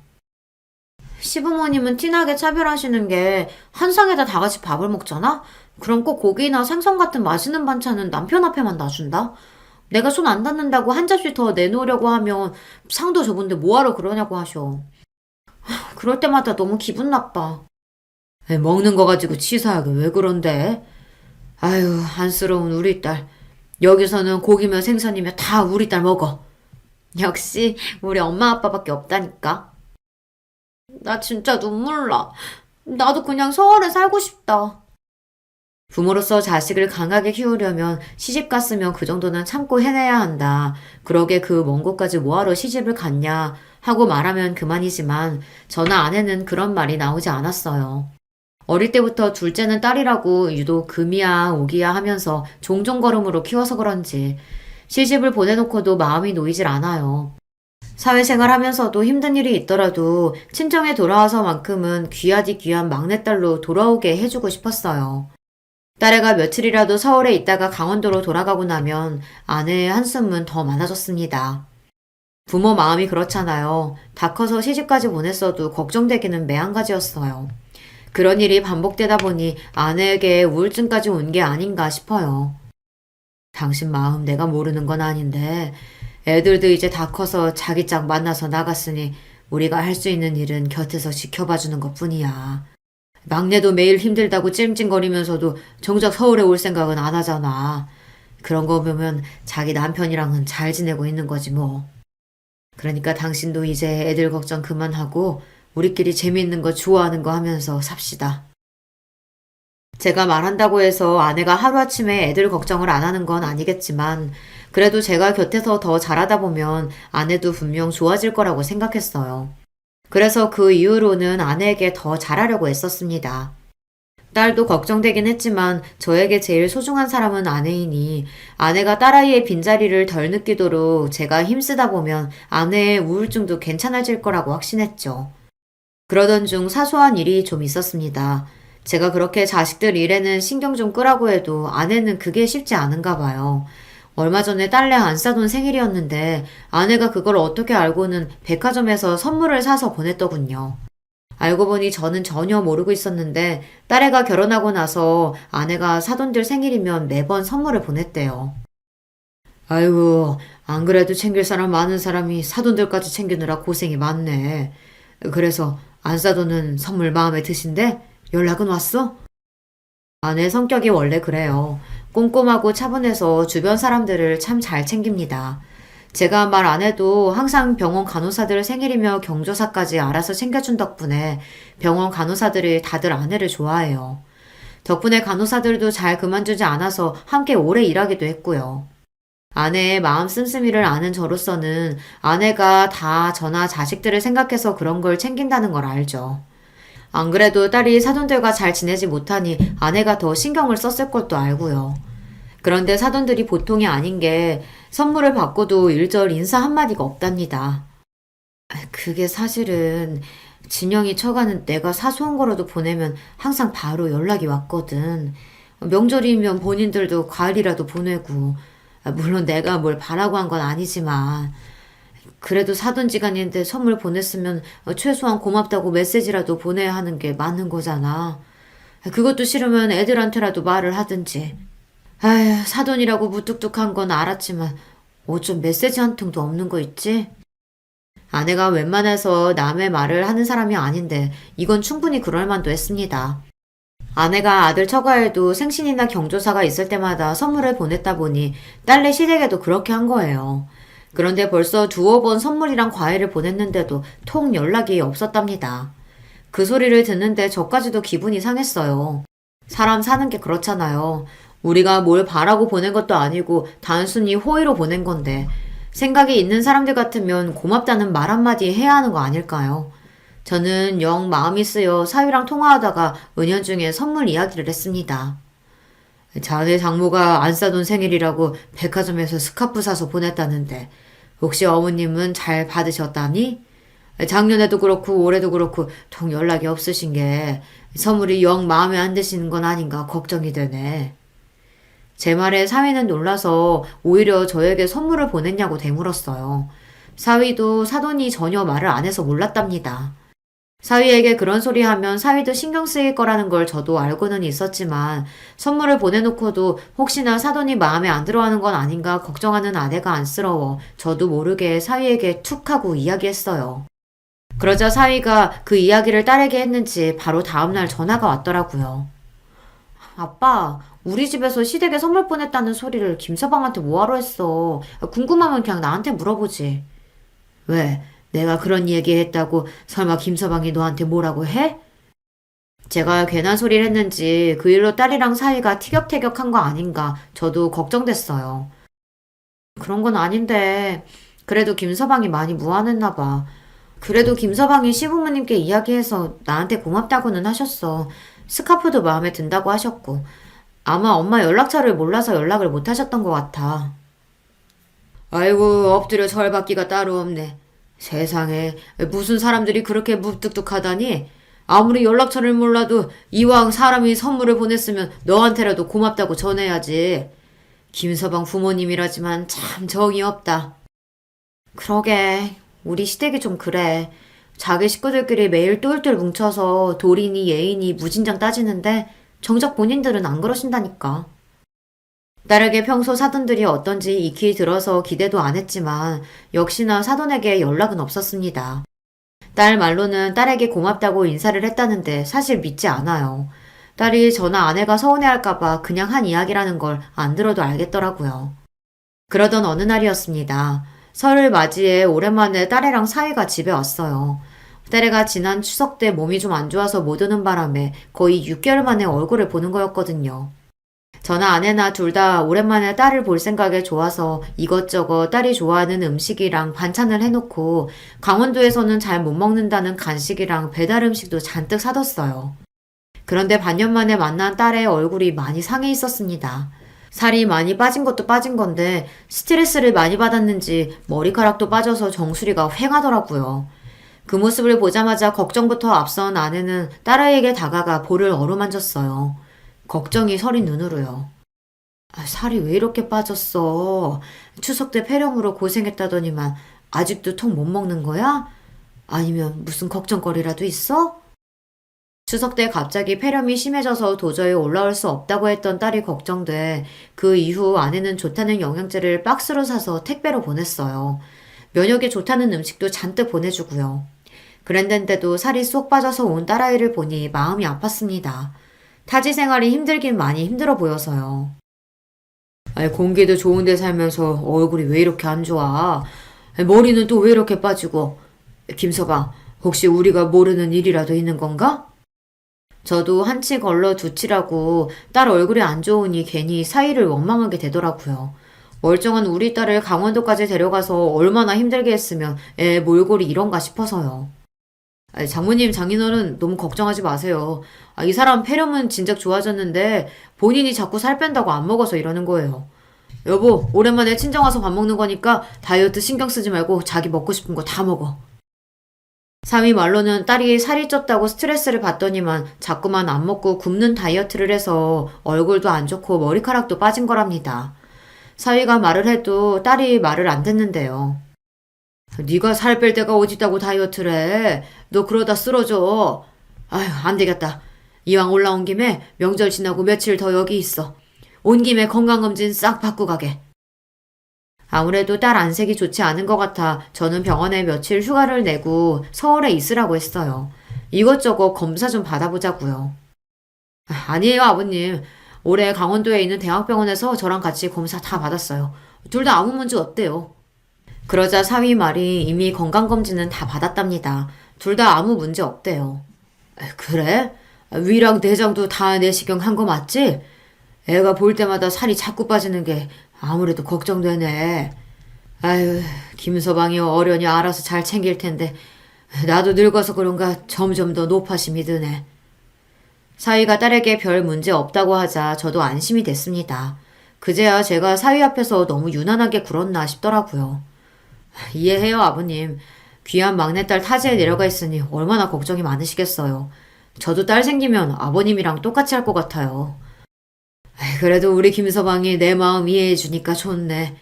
시부모님은 티나게 차별하시는 게 한 상에다 다 같이 밥을 먹잖아? 그럼 꼭 고기나 생선 같은 맛있는 반찬은 남편 앞에만 놔준다? 내가 손 안 닿는다고 한 접시 더 내놓으려고 하면 상도 좁은데 뭐하러 그러냐고 하셔. 그럴 때마다 너무 기분 나빠. 먹는 거 가지고 치사하게 왜 그런데? 아유 안쓰러운 우리 딸. 여기서는 고기며 생선이며 다 우리 딸 먹어. 역시 우리 엄마 아빠밖에 없다니까. 나 진짜 눈물 나. 나도 그냥 서울에 살고 싶다. 부모로서 자식을 강하게 키우려면 시집 갔으면 그 정도는 참고 해내야 한다. 그러게 그 먼 곳까지 뭐하러 시집을 갔냐 하고 말하면 그만이지만 저나 아내는 그런 말이 나오지 않았어요. 어릴 때부터 둘째는 딸이라고 유독 금이야 오기야 하면서 종종 걸음으로 키워서 그런지 시집을 보내놓고도 마음이 놓이질 않아요. 사회생활 하면서도 힘든 일이 있더라도 친정에 돌아와서만큼은 귀하디 귀한 막내딸로 돌아오게 해주고 싶었어요. 딸애가 며칠이라도 서울에 있다가 강원도로 돌아가고 나면 아내의 한숨은 더 많아졌습니다. 부모 마음이 그렇잖아요. 다 커서 시집까지 보냈어도 걱정되기는 매한가지였어요. 그런 일이 반복되다 보니 아내에게 우울증까지 온 게 아닌가 싶어요. 당신 마음 내가 모르는 건 아닌데 애들도 이제 다 커서 자기 짝 만나서 나갔으니 우리가 할 수 있는 일은 곁에서 지켜봐주는 것뿐이야. 막내도 매일 힘들다고 찜찜거리면서도 정작 서울에 올 생각은 안 하잖아. 그런 거 보면 자기 남편이랑은 잘 지내고 있는 거지 뭐. 그러니까 당신도 이제 애들 걱정 그만하고 우리끼리 재미있는 거 좋아하는 거 하면서 삽시다. 제가 말한다고 해서 아내가 하루아침에 애들 걱정을 안 하는 건 아니겠지만 그래도 제가 곁에서 더 잘하다 보면 아내도 분명 좋아질 거라고 생각했어요. 그래서 그 이후로는 아내에게 더 잘하려고 애썼습니다. 딸도 걱정되긴 했지만 저에게 제일 소중한 사람은 아내이니 아내가 딸아이의 빈자리를 덜 느끼도록 제가 힘쓰다 보면 아내의 우울증도 괜찮아질 거라고 확신했죠. 그러던 중 사소한 일이 좀 있었습니다. 제가 그렇게 자식들 일에는 신경 좀 끄라고 해도 아내는 그게 쉽지 않은가 봐요. 얼마 전에 딸내 안싸돈 생일이었는데 아내가 그걸 어떻게 알고는 백화점에서 선물을 사서 보냈더군요. 알고 보니 저는 전혀 모르고 있었는데 딸애가 결혼하고 나서 아내가 사돈들 생일이면 매번 선물을 보냈대요. 아이고, 안 그래도 챙길 사람 많은 사람이 사돈들까지 챙기느라 고생이 많네. 그래서 안싸돈은 선물 마음에 드신대? 연락은 왔어? 아내 성격이 원래 그래요. 꼼꼼하고 차분해서 주변 사람들을 참 잘 챙깁니다. 제가 말 안 해도 항상 병원 간호사들 생일이며 경조사까지 알아서 챙겨준 덕분에 병원 간호사들이 다들 아내를 좋아해요. 덕분에 간호사들도 잘 그만두지 않아서 함께 오래 일하기도 했고요. 아내의 마음 씀씀이를 아는 저로서는 아내가 다 저나 자식들을 생각해서 그런 걸 챙긴다는 걸 알죠. 안 그래도 딸이 사돈들과 잘 지내지 못하니 아내가 더 신경을 썼을 것도 알고요. 그런데 사돈들이 보통이 아닌 게 선물을 받고도 일절 인사 한마디가 없답니다. 그게 사실은 진영이 처가는 내가 사소한 거라도 보내면 항상 바로 연락이 왔거든. 명절이면 본인들도 과일이라도 보내고 물론 내가 뭘 바라고 한 건 아니지만 그래도 사돈지간인데 선물 보냈으면 최소한 고맙다고 메시지라도 보내야 하는 게 맞는 거잖아. 그것도 싫으면 애들한테라도 말을 하든지. 아휴, 사돈이라고 무뚝뚝한 건 알았지만 어쩜 메시지 한 통도 없는 거 있지? 아내가 웬만해서 남의 말을 하는 사람이 아닌데 이건 충분히 그럴 만도 했습니다. 아내가 아들 처가에도 생신이나 경조사가 있을 때마다 선물을 보냈다 보니 딸내 시댁에도 그렇게 한 거예요. 그런데 벌써 두어 번 선물이랑 과일을 보냈는데도 통 연락이 없었답니다. 그 소리를 듣는데 저까지도 기분이 상했어요. 사람 사는 게 그렇잖아요. 우리가 뭘 바라고 보낸 것도 아니고 단순히 호의로 보낸 건데 생각이 있는 사람들 같으면 고맙다는 말 한마디 해야 하는 거 아닐까요? 저는 영 마음이 쓰여 사위랑 통화하다가 은연중에 선물 이야기를 했습니다. 자네 장모가 안 싸돈 생일이라고 백화점에서 스카프 사서 보냈다는데 혹시 어머님은 잘 받으셨다니? 작년에도 그렇고 올해도 그렇고 통 연락이 없으신 게 선물이 영 마음에 안 드시는 건 아닌가 걱정이 되네. 제 말에 사위는 놀라서 오히려 저에게 선물을 보냈냐고 되물었어요. 사위도 사돈이 전혀 말을 안 해서 몰랐답니다. 사위에게 그런 소리 하면 사위도 신경 쓰일 거라는 걸 저도 알고는 있었지만 선물을 보내놓고도 혹시나 사돈이 마음에 안 들어하는 건 아닌가 걱정하는 아내가 안쓰러워 저도 모르게 사위에게 툭 하고 이야기했어요. 그러자 사위가 그 이야기를 딸에게 했는지 바로 다음날 전화가 왔더라고요. 아빠, 우리 집에서 시댁에 선물 보냈다는 소리를 김서방한테 뭐하러 했어? 궁금하면 그냥 나한테 물어보지. 왜? 내가 그런 얘기했다고 설마 김서방이 너한테 뭐라고 해? 제가 괜한 소리를 했는지 그 일로 딸이랑 사이가 티격태격한 거 아닌가 저도 걱정됐어요. 그런 건 아닌데 그래도 김서방이 많이 무안했나 봐. 그래도 김서방이 시부모님께 이야기해서 나한테 고맙다고는 하셨어. 스카프도 마음에 든다고 하셨고 아마 엄마 연락처를 몰라서 연락을 못 하셨던 것 같아. 아이고 엎드려 절받기가 따로 없네. 세상에 무슨 사람들이 그렇게 무뚝뚝하다니. 아무리 연락처를 몰라도 이왕 사람이 선물을 보냈으면 너한테라도 고맙다고 전해야지. 김서방 부모님이라지만 참 정이 없다. 그러게 우리 시댁이 좀 그래. 자기 식구들끼리 매일 똘똘 뭉쳐서 돌이니 예의니 무진장 따지는데 정작 본인들은 안 그러신다니까. 딸에게 평소 사돈들이 어떤지 익히 들어서 기대도 안 했지만 역시나 사돈에게 연락은 없었습니다. 딸 말로는 딸에게 고맙다고 인사를 했다는데 사실 믿지 않아요. 딸이 저나 아내가 서운해할까봐 그냥 한 이야기라는 걸 안 들어도 알겠더라고요. 그러던 어느 날이었습니다. 설을 맞이해 오랜만에 딸애랑 사위가 집에 왔어요. 딸애가 지난 추석 때 몸이 좀 안 좋아서 못 오는 바람에 거의 6개월 만에 얼굴을 보는 거였거든요. 저나 아내나 둘 다 오랜만에 딸을 볼 생각에 좋아서 이것저것 딸이 좋아하는 음식이랑 반찬을 해놓고 강원도에서는 잘 못 먹는다는 간식이랑 배달 음식도 잔뜩 사뒀어요. 그런데 반년 만에 만난 딸의 얼굴이 많이 상해 있었습니다. 살이 많이 빠진 것도 빠진 건데 스트레스를 많이 받았는지 머리카락도 빠져서 정수리가 휑하더라고요. 그 모습을 보자마자 걱정부터 앞선 아내는 딸아이에게 다가가 볼을 어루만졌어요. 걱정이 서린 눈으로요. 살이 왜 이렇게 빠졌어? 추석 때 폐렴으로 고생했다더니만 아직도 통 못 먹는 거야? 아니면 무슨 걱정거리라도 있어? 추석 때 갑자기 폐렴이 심해져서 도저히 올라올 수 없다고 했던 딸이 걱정돼 그 이후 아내는 좋다는 영양제를 박스로 사서 택배로 보냈어요. 면역에 좋다는 음식도 잔뜩 보내주고요. 그랬는데도 살이 쏙 빠져서 온 딸아이를 보니 마음이 아팠습니다. 타지 생활이 힘들긴 많이 힘들어 보여서요. 공기도 좋은데 살면서 얼굴이 왜 이렇게 안 좋아? 머리는 또 왜 이렇게 빠지고? 김서방, 혹시 우리가 모르는 일이라도 있는 건가? 저도 한치 걸러 두치라고 딸 얼굴이 안 좋으니 괜히 사이를 원망하게 되더라고요. 멀쩡한 우리 딸을 강원도까지 데려가서 얼마나 힘들게 했으면 애 몰골이 이런가 싶어서요. 장모님, 장인어른 너무 걱정하지 마세요. 이 사람 폐렴은 진작 좋아졌는데 본인이 자꾸 살 뺀다고 안 먹어서 이러는 거예요. 여보, 오랜만에 친정 와서 밥 먹는 거니까 다이어트 신경 쓰지 말고 자기 먹고 싶은 거 다 먹어. 사위 말로는 딸이 살이 쪘다고 스트레스를 받더니만 자꾸만 안 먹고 굶는 다이어트를 해서 얼굴도 안 좋고 머리카락도 빠진 거랍니다. 사위가 말을 해도 딸이 말을 안 듣는데요. 네가 살 뺄 데가 어딨다고 다이어트를 해. 너 그러다 쓰러져. 아휴, 안 되겠다. 이왕 올라온 김에 명절 지나고 며칠 더 여기 있어. 온 김에 건강검진 싹 받고 가게. 아무래도 딸 안색이 좋지 않은 것 같아 저는 병원에 며칠 휴가를 내고 서울에 있으라고 했어요. 이것저것 검사 좀 받아보자고요. 아니에요, 아버님. 올해 강원도에 있는 대학병원에서 저랑 같이 검사 다 받았어요. 둘 다 아무 문제 없대요. 그러자 사위 말이 이미 건강검진은 다 받았답니다. 둘 다 아무 문제 없대요. 그래? 위랑 내장도 다 내시경 한 거 맞지? 애가 볼 때마다 살이 자꾸 빠지는 게 아무래도 걱정되네. 아유, 김서방이 어련히 알아서 잘 챙길 텐데 나도 늙어서 그런가 점점 더 노파심이 드네. 사위가 딸에게 별 문제 없다고 하자 저도 안심이 됐습니다. 그제야 제가 사위 앞에서 너무 유난하게 굴었나 싶더라고요. 이해해요, 아버님. 귀한 막내딸 타지에 내려가 있으니 얼마나 걱정이 많으시겠어요. 저도 딸 생기면 아버님이랑 똑같이 할 것 같아요. 그래도 우리 김서방이 내 마음 이해해 주니까 좋네.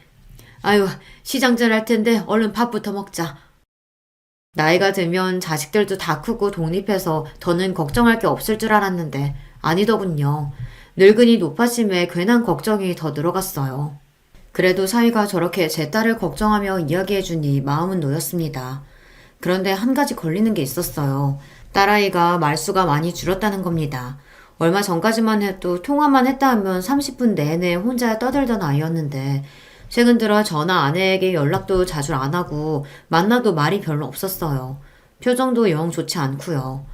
아유, 시장전 할 텐데 얼른 밥부터 먹자. 나이가 들면 자식들도 다 크고 독립해서 더는 걱정할 게 없을 줄 알았는데 아니더군요. 늙은이 노파심에 괜한 걱정이 더 늘어갔어요. 그래도 사위가 저렇게 제 딸을 걱정하며 이야기해주니 마음은 놓였습니다. 그런데 한 가지 걸리는 게 있었어요. 딸아이가 말수가 많이 줄었다는 겁니다. 얼마 전까지만 해도 통화만 했다 하면 30분 내내 혼자 떠들던 아이였는데 최근 들어 저나 아내에게 연락도 자주 안 하고 만나도 말이 별로 없었어요. 표정도 영 좋지 않고요.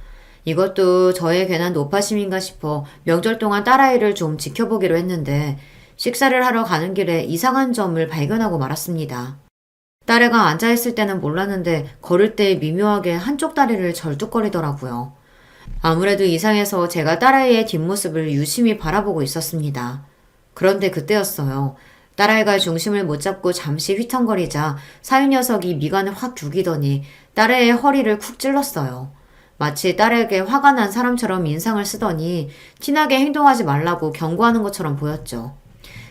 이것도 저의 괜한 노파심인가 싶어 명절 동안 딸아이를 좀 지켜보기로 했는데 식사를 하러 가는 길에 이상한 점을 발견하고 말았습니다. 딸애가 앉아있을 때는 몰랐는데 걸을 때 미묘하게 한쪽 다리를 절뚝거리더라고요. 아무래도 이상해서 제가 딸아이의 뒷모습을 유심히 바라보고 있었습니다. 그런데 그때였어요. 딸아이가 중심을 못 잡고 잠시 휘청거리자 사위 녀석이 미간을 확 죽이더니 딸애의 허리를 쿡 찔렀어요. 마치 딸에게 화가 난 사람처럼 인상을 쓰더니 티나게 행동하지 말라고 경고하는 것처럼 보였죠.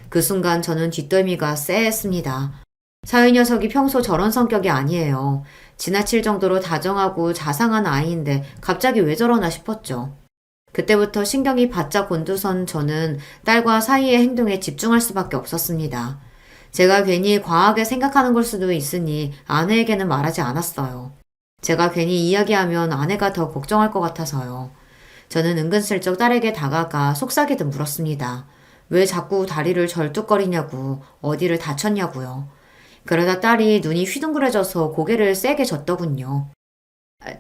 그 순간 저는 뒷덜미가 쎄했습니다. 사위 녀석이 평소 저런 성격이 아니에요. 지나칠 정도로 다정하고 자상한 아이인데 갑자기 왜 저러나 싶었죠. 그때부터 신경이 바짝 곤두선 저는 딸과 사이의 행동에 집중할 수밖에 없었습니다. 제가 괜히 과하게 생각하는 걸 수도 있으니 아내에게는 말하지 않았어요. 제가 괜히 이야기하면 아내가 더 걱정할 것 같아서요. 저는 은근슬쩍 딸에게 다가가 속삭이듯 물었습니다. 왜 자꾸 다리를 절뚝거리냐고, 어디를 다쳤냐고요. 그러다 딸이 눈이 휘둥그레져서 고개를 세게 젓더군요.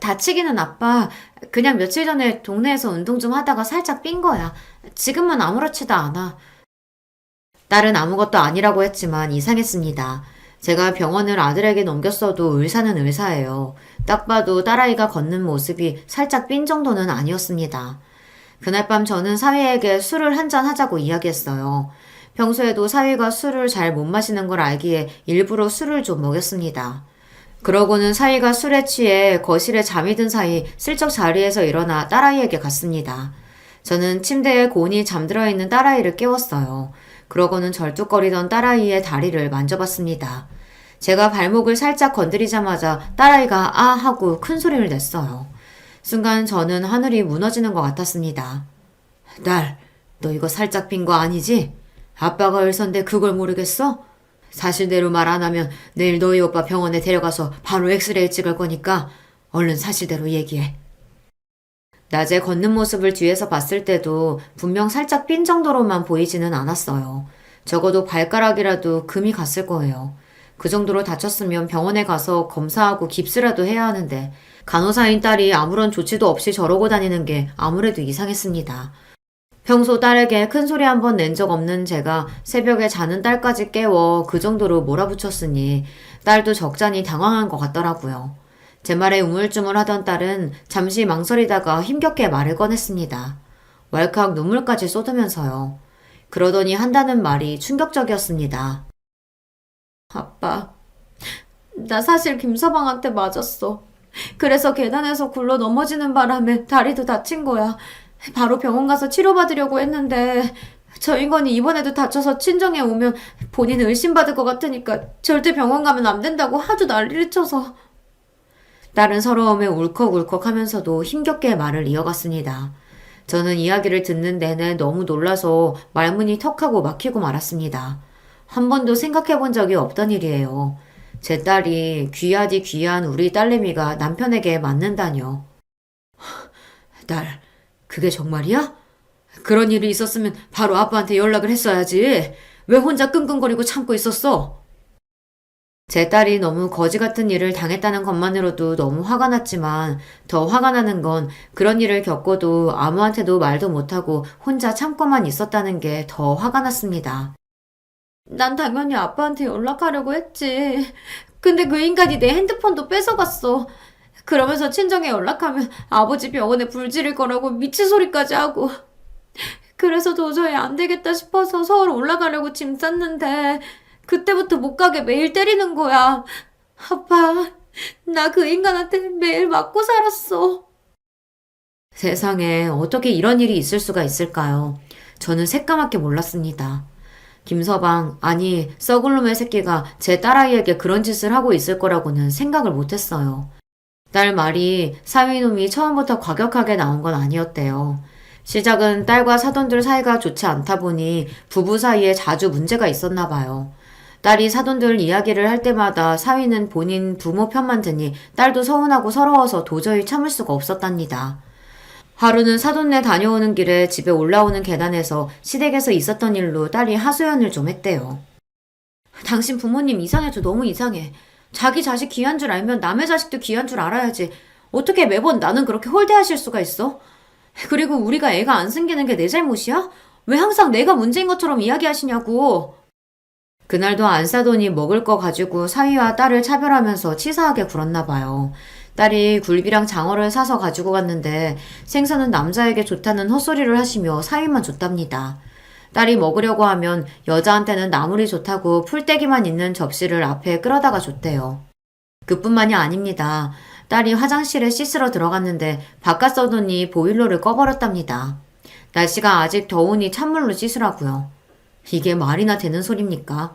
다치기는 아빠. 그냥 며칠 전에 동네에서 운동 좀 하다가 살짝 삔 거야. 지금은 아무렇지도 않아. 딸은 아무것도 아니라고 했지만 이상했습니다. 제가 병원을 아들에게 넘겼어도 의사는 의사예요. 딱 봐도 딸아이가 걷는 모습이 살짝 삔 정도는 아니었습니다. 그날 밤 저는 사위에게 술을 한잔 하자고 이야기했어요. 평소에도 사위가 술을 잘 못 마시는 걸 알기에 일부러 술을 좀 먹였습니다. 그러고는 사위가 술에 취해 거실에 잠이 든 사이 슬쩍 자리에서 일어나 딸아이에게 갔습니다. 저는 침대에 곤히 잠들어 있는 딸아이를 깨웠어요. 그러고는 절뚝거리던 딸아이의 다리를 만져봤습니다. 제가 발목을 살짝 건드리자마자 딸아이가 아 하고 큰 소리를 냈어요. 순간 저는 하늘이 무너지는 것 같았습니다. 딸, 너 이거 살짝 빈 거 아니지? 아빠가 의사인데 그걸 모르겠어? 사실대로 말 안 하면 내일 너희 오빠 병원에 데려가서 바로 엑스레이 찍을 거니까 얼른 사실대로 얘기해. 낮에 걷는 모습을 뒤에서 봤을 때도 분명 살짝 삔 정도로만 보이지는 않았어요. 적어도 발가락이라도 금이 갔을 거예요. 그 정도로 다쳤으면 병원에 가서 검사하고 깁스라도 해야 하는데 간호사인 딸이 아무런 조치도 없이 저러고 다니는 게 아무래도 이상했습니다. 평소 딸에게 큰 소리 한 번 낸 적 없는 제가 새벽에 자는 딸까지 깨워 그 정도로 몰아붙였으니 딸도 적잖이 당황한 것 같더라고요. 제 말에 우물쭈물하던 딸은 잠시 망설이다가 힘겹게 말을 꺼냈습니다. 왈칵 눈물까지 쏟으면서요. 그러더니 한다는 말이 충격적이었습니다. 아빠, 나 사실 김서방한테 맞았어. 그래서 계단에서 굴러 넘어지는 바람에 다리도 다친 거야. 바로 병원 가서 치료받으려고 했는데 저 인간이 이번에도 다쳐서 친정에 오면 본인 의심받을 것 같으니까 절대 병원 가면 안 된다고 하도 난리를 쳐서. 딸은 서러움에 울컥울컥 하면서도 힘겹게 말을 이어갔습니다. 저는 이야기를 듣는 내내 너무 놀라서 말문이 턱하고 막히고 말았습니다. 한 번도 생각해 본 적이 없던 일이에요. 제 딸이 귀하디 귀한 우리 딸내미가 남편에게 맞는다뇨. 딸, 그게 정말이야? 그런 일이 있었으면 바로 아빠한테 연락을 했어야지. 왜 혼자 끙끙거리고 참고 있었어? 제 딸이 너무 거지 같은 일을 당했다는 것만으로도 너무 화가 났지만 더 화가 나는 건 그런 일을 겪고도 아무한테도 말도 못하고 혼자 참고만 있었다는 게 더 화가 났습니다. 난 당연히 아빠한테 연락하려고 했지. 근데 그 인간이 내 핸드폰도 뺏어갔어. 그러면서 친정에 연락하면 아버지 병원에 불 지를 거라고 미친 소리까지 하고. 그래서 도저히 안 되겠다 싶어서 서울 올라가려고 짐 쌌는데 그때부터 못 가게 매일 때리는 거야. 아빠, 나 그 인간한테 매일 맞고 살았어. 세상에 어떻게 이런 일이 있을 수가 있을까요? 저는 새까맣게 몰랐습니다. 김서방, 아니 썩을 놈의 새끼가 제 딸아이에게 그런 짓을 하고 있을 거라고는 생각을 못했어요. 딸 말이 사위놈이 처음부터 과격하게 나온 건 아니었대요. 시작은 딸과 사돈들 사이가 좋지 않다 보니 부부 사이에 자주 문제가 있었나 봐요. 딸이 사돈들 이야기를 할 때마다 사위는 본인 부모 편만 드니 딸도 서운하고 서러워서 도저히 참을 수가 없었답니다. 하루는 사돈네 다녀오는 길에 집에 올라오는 계단에서 시댁에서 있었던 일로 딸이 하소연을 좀 했대요. 당신 부모님 이상해도 너무 이상해. 자기 자식 귀한 줄 알면 남의 자식도 귀한 줄 알아야지. 어떻게 매번 나는 그렇게 홀대하실 수가 있어? 그리고 우리가 애가 안 생기는 게 내 잘못이야? 왜 항상 내가 문제인 것처럼 이야기하시냐고. 그날도 안사돈이 먹을 거 가지고 사위와 딸을 차별하면서 치사하게 굴었나 봐요. 딸이 굴비랑 장어를 사서 가지고 갔는데 생선은 남자에게 좋다는 헛소리를 하시며 사위만 줬답니다. 딸이 먹으려고 하면 여자한테는 나물이 좋다고 풀떼기만 있는 접시를 앞에 끌어다가 줬대요. 그뿐만이 아닙니다. 딸이 화장실에 씻으러 들어갔는데 바깥 서더니 보일러를 꺼버렸답니다. 날씨가 아직 더우니 찬물로 씻으라고요. 이게 말이나 되는 소립니까?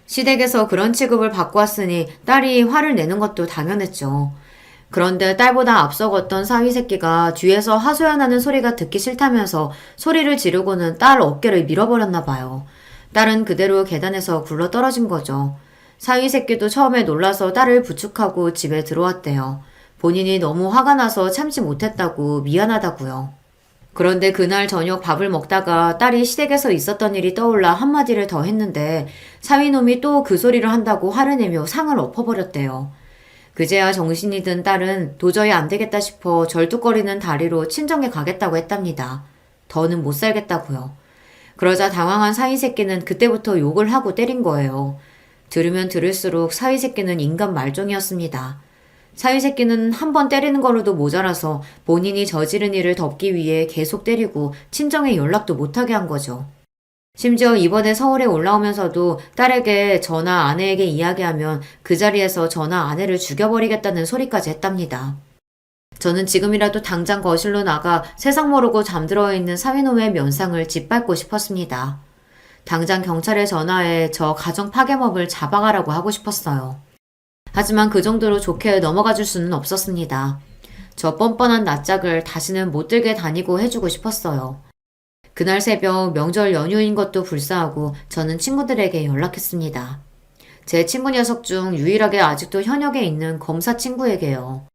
시댁에서 그런 취급을 받고 왔으니 딸이 화를 내는 것도 당연했죠. 그런데 딸보다 앞서갔던 사위 새끼가 뒤에서 하소연하는 소리가 듣기 싫다면서 소리를 지르고는 딸 어깨를 밀어버렸나 봐요. 딸은 그대로 계단에서 굴러 떨어진 거죠. 사위 새끼도 처음에 놀라서 딸을 부축하고 집에 들어왔대요. 본인이 너무 화가 나서 참지 못했다고 미안하다고요. 그런데 그날 저녁 밥을 먹다가 딸이 시댁에서 있었던 일이 떠올라 한마디를 더 했는데 사위놈이 또 그 소리를 한다고 화를 내며 상을 엎어버렸대요. 그제야 정신이 든 딸은 도저히 안 되겠다 싶어 절뚝거리는 다리로 친정에 가겠다고 했답니다. 더는 못 살겠다고요. 그러자 당황한 사위새끼는 그때부터 욕을 하고 때린 거예요. 들으면 들을수록 사위새끼는 인간 말종이었습니다. 사위새끼는 한 번 때리는 걸로도 모자라서 본인이 저지른 일을 덮기 위해 계속 때리고 친정에 연락도 못하게 한 거죠. 심지어 이번에 서울에 올라오면서도 딸에게 전화 아내에게 이야기하면 그 자리에서 전화 아내를 죽여버리겠다는 소리까지 했답니다. 저는 지금이라도 당장 거실로 나가 세상 모르고 잠들어 있는 사위놈의 면상을 짓밟고 싶었습니다. 당장 경찰에 전화해 저 가정 파괴범을 잡아가라고 하고 싶었어요. 하지만 그 정도로 좋게 넘어가 줄 수는 없었습니다. 저 뻔뻔한 낯짝을 다시는 못 들게 다니고 해주고 싶었어요. 그날 새벽 명절 연휴인 것도 불사하고 저는 친구들에게 연락했습니다. 제 친구 녀석 중 유일하게 아직도 현역에 있는 검사 친구에게요.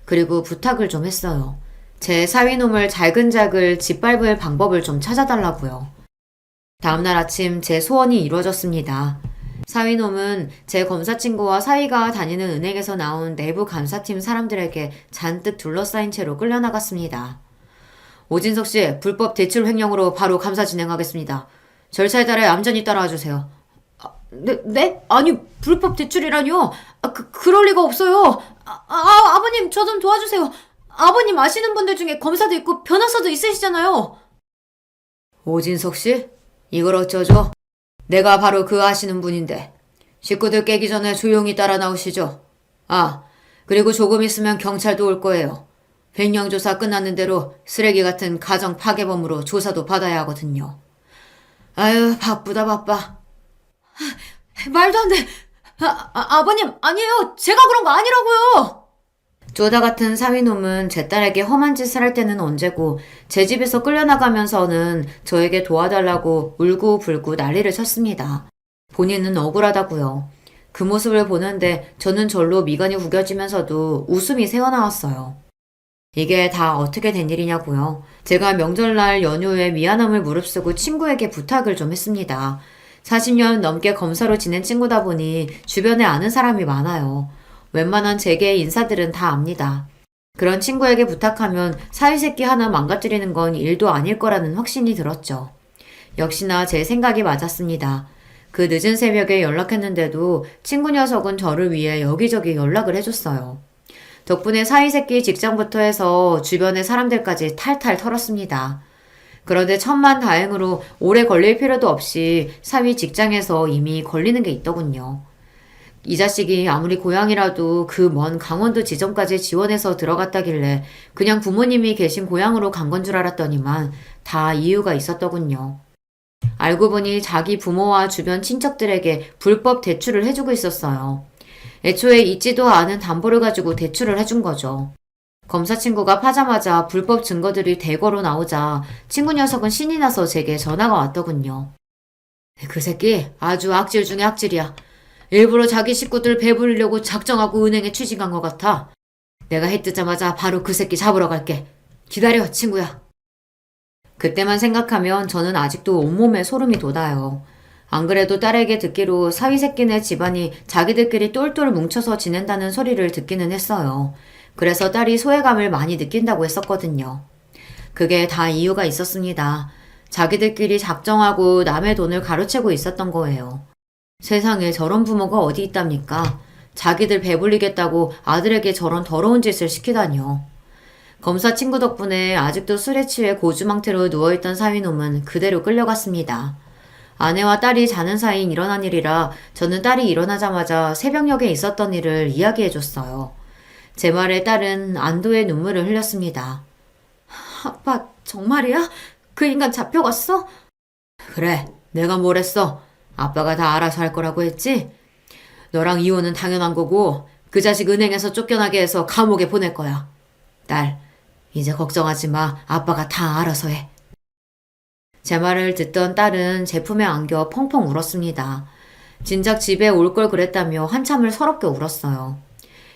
그리고 부탁을 좀 했어요. 제 사위놈을 잘근잘근 짓밟을 방법을 좀 찾아달라고요. 다음날 아침 제 소원이 이루어졌습니다. 사위놈은 제 검사 친구와 사위가 다니는 은행에서 나온 내부 감사팀 사람들에게 잔뜩 둘러싸인 채로 끌려나갔습니다. 오진석 씨, 불법 대출 횡령으로 바로 감사 진행하겠습니다. 절차에 따라 얌전히 따라와 주세요. 네? 아니, 불법 대출이라뇨? 그럴 리가 없어요. 아버님, 저 좀 도와주세요. 아버님 아시는 분들 중에 검사도 있고 변호사도 있으시잖아요. 오진석 씨? 이걸 어쩌죠? 내가 바로 그 아시는 분인데. 식구들 깨기 전에 조용히 따라 나오시죠. 그리고 조금 있으면 경찰도 올 거예요. 횡령 조사 끝났는 대로 쓰레기 같은 가정 파괴범으로 조사도 받아야 하거든요. 아유, 바쁘다 바빠. 말도 안 돼. 아버님, 아니에요. 제가 그런 거 아니라고요. 쪼다 같은 사위놈은 제 딸에게 험한 짓을 할 때는 언제고 제 집에서 끌려나가면서는 저에게 도와달라고 울고불고 난리를 쳤습니다. 본인은 억울하다고요. 그 모습을 보는데 저는 절로 미간이 구겨지면서도 웃음이 새어나왔어요. 이게 다 어떻게 된 일이냐고요. 제가 명절날 연휴에 미안함을 무릅쓰고 친구에게 부탁을 좀 했습니다. 40년 넘게 검사로 지낸 친구다 보니 주변에 아는 사람이 많아요. 웬만한 재계의 인사들은 다 압니다. 그런 친구에게 부탁하면 사위새끼 하나 망가뜨리는 건 일도 아닐 거라는 확신이 들었죠. 역시나 제 생각이 맞았습니다. 그 늦은 새벽에 연락했는데도 친구 녀석은 저를 위해 여기저기 연락을 해줬어요. 덕분에 사위새끼 직장부터 해서 주변의 사람들까지 탈탈 털었습니다. 그런데 천만다행으로 오래 걸릴 필요도 없이 사위 직장에서 이미 걸리는 게 있더군요. 이 자식이 아무리 고향이라도 그 먼 강원도 지점까지 지원해서 들어갔다길래 그냥 부모님이 계신 고향으로 간 건 줄 알았더니만 다 이유가 있었더군요. 알고 보니 자기 부모와 주변 친척들에게 불법 대출을 해주고 있었어요. 애초에 있지도 않은 담보를 가지고 대출을 해준 거죠. 검사 친구가 파자마자 불법 증거들이 대거로 나오자 친구 녀석은 신이 나서 제게 전화가 왔더군요. 그 새끼 아주 악질 중에 악질이야. 일부러 자기 식구들 배부르려고 작정하고 은행에 취직한 것 같아. 내가 해 뜨자마자 바로 그 새끼 잡으러 갈게. 기다려, 친구야. 그때만 생각하면 저는 아직도 온몸에 소름이 돋아요. 안 그래도 딸에게 듣기로 사위새끼네 집안이 자기들끼리 똘똘 뭉쳐서 지낸다는 소리를 듣기는 했어요. 그래서 딸이 소외감을 많이 느낀다고 했었거든요. 그게 다 이유가 있었습니다. 자기들끼리 작정하고 남의 돈을 가로채고 있었던 거예요. 세상에 저런 부모가 어디 있답니까? 자기들 배불리겠다고 아들에게 저런 더러운 짓을 시키다니요. 검사 친구 덕분에 아직도 술에 취해 고주망태로 누워있던 사위놈은 그대로 끌려갔습니다. 아내와 딸이 자는 사이인 일어난 일이라 저는 딸이 일어나자마자 새벽녘에 있었던 일을 이야기해줬어요. 제 말에 딸은 안도의 눈물을 흘렸습니다. 아빠, 정말이야? 그 인간 잡혀갔어? 그래, 내가 뭘 했어? 아빠가 다 알아서 할 거라고 했지? 너랑 이혼은 당연한 거고 그 자식 은행에서 쫓겨나게 해서 감옥에 보낼 거야. 딸, 이제 걱정하지 마. 아빠가 다 알아서 해. 제 말을 듣던 딸은 제 품에 안겨 펑펑 울었습니다. 진작 집에 올 걸 그랬다며 한참을 서럽게 울었어요.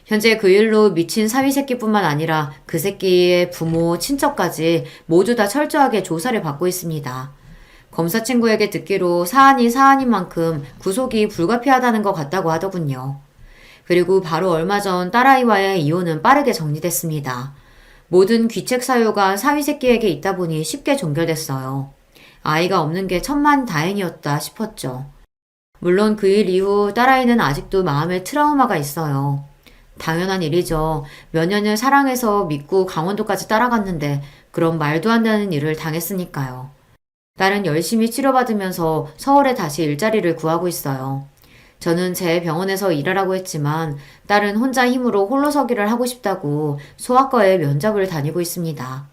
현재 그 일로 미친 사위새끼뿐만 아니라 그 새끼의 부모, 친척까지 모두 다 철저하게 조사를 받고 있습니다. 검사 친구에게 듣기로 사안이 사안인 만큼 구속이 불가피하다는 것 같다고 하더군요. 그리고 바로 얼마 전 딸아이와의 이혼은 빠르게 정리됐습니다. 모든 귀책 사유가 사위새끼에게 있다 보니 쉽게 종결됐어요. 아이가 없는 게 천만다행이었다 싶었죠. 물론 그 일 이후 딸아이는 아직도 마음에 트라우마가 있어요. 당연한 일이죠. 몇 년을 사랑해서 믿고 강원도까지 따라갔는데 그런 말도 안 되는 일을 당했으니까요. 딸은 열심히 치료받으면서 서울에 다시 일자리를 구하고 있어요. 저는 제 병원에서 일하라고 했지만 딸은 혼자 힘으로 홀로서기를 하고 싶다고 소아과에 면접을 다니고 있습니다.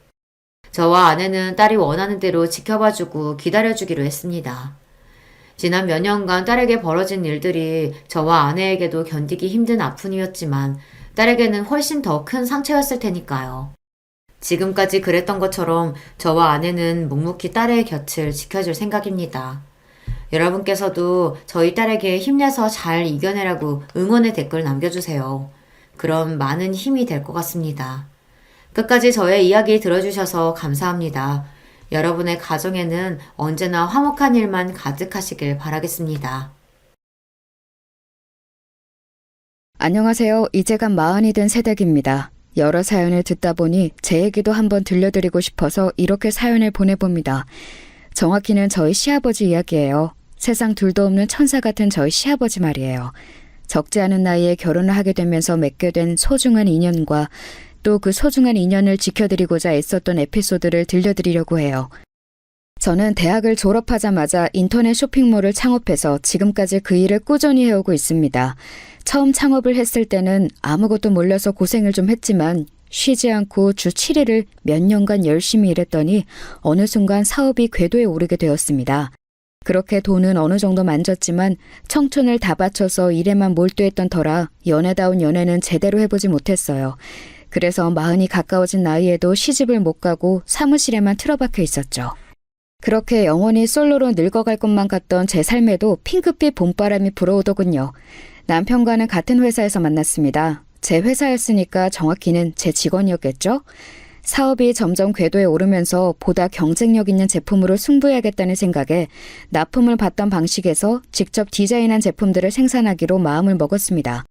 저와 아내는 딸이 원하는 대로 지켜봐주고 기다려주기로 했습니다. 지난 몇 년간 딸에게 벌어진 일들이 저와 아내에게도 견디기 힘든 아픔이었지만 딸에게는 훨씬 더 큰 상처였을 테니까요. 지금까지 그랬던 것처럼 저와 아내는 묵묵히 딸의 곁을 지켜줄 생각입니다. 여러분께서도 저희 딸에게 힘내서 잘 이겨내라고 응원의 댓글 남겨주세요. 그럼 많은 힘이 될 것 같습니다. 끝까지 저의 이야기 들어주셔서 감사합니다. 여러분의 가정에는 언제나 화목한 일만 가득하시길 바라겠습니다. 안녕하세요. 이제간 40이 된 새댁입니다. 여러 사연을 듣다 보니 제 얘기도 한번 들려드리고 싶어서 이렇게 사연을 보내봅니다. 정확히는 저희 시아버지 이야기예요. 세상 둘도 없는 천사 같은 저희 시아버지 말이에요. 적지 않은 나이에 결혼을 하게 되면서 맺게 된 소중한 인연과 또 그 소중한 인연을 지켜드리고자 애썼던 에피소드를 들려드리려고 해요. 저는 대학을 졸업하자마자 인터넷 쇼핑몰을 창업해서 지금까지 그 일을 꾸준히 해오고 있습니다. 처음 창업을 했을 때는 아무것도 몰라서 고생을 좀 했지만 쉬지 않고 주 7일을 몇 년간 열심히 일했더니 어느 순간 사업이 궤도에 오르게 되었습니다. 그렇게 돈은 어느 정도 만졌지만 청춘을 다 바쳐서 일에만 몰두했던 터라 연애다운 연애는 제대로 해보지 못했어요. 그래서 40이 가까워진 나이에도 시집을 못 가고 사무실에만 틀어박혀 있었죠. 그렇게 영원히 솔로로 늙어갈 것만 같던 제 삶에도 핑크빛 봄바람이 불어오더군요. 남편과는 같은 회사에서 만났습니다. 제 회사였으니까 정확히는 제 직원이었겠죠? 사업이 점점 궤도에 오르면서 보다 경쟁력 있는 제품으로 승부해야겠다는 생각에 납품을 받던 방식에서 직접 디자인한 제품들을 생산하기로 마음을 먹었습니다.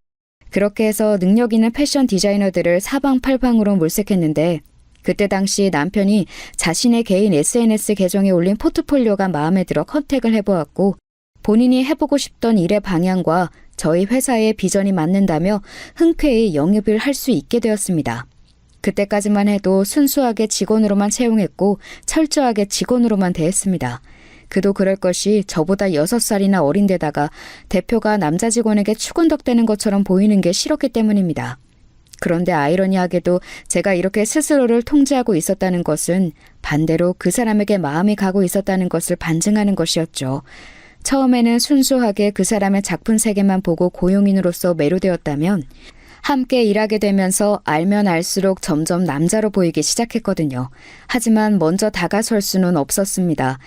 그렇게 해서 능력 있는 패션 디자이너들을 사방팔방으로 몰색했는데 그때 당시 남편이 자신의 개인 SNS 계정에 올린 포트폴리오가 마음에 들어 컨택을 해보았고 본인이 해보고 싶던 일의 방향과 저희 회사의 비전이 맞는다며 흔쾌히 영입을 할 수 있게 되었습니다. 그때까지만 해도 순수하게 직원으로만 채용했고 철저하게 직원으로만 대했습니다. 그도 그럴 것이 저보다 6살이나 어린 데다가 대표가 남자 직원에게 추근덕대는 것처럼 보이는 게 싫었기 때문입니다. 그런데 아이러니하게도 제가 이렇게 스스로를 통제하고 있었다는 것은 반대로 그 사람에게 마음이 가고 있었다는 것을 반증하는 것이었죠. 처음에는 순수하게 그 사람의 작품 세계만 보고 고용인으로서 매료되었다면 함께 일하게 되면서 알면 알수록 점점 남자로 보이기 시작했거든요. 하지만 먼저 다가설 수는 없었습니다.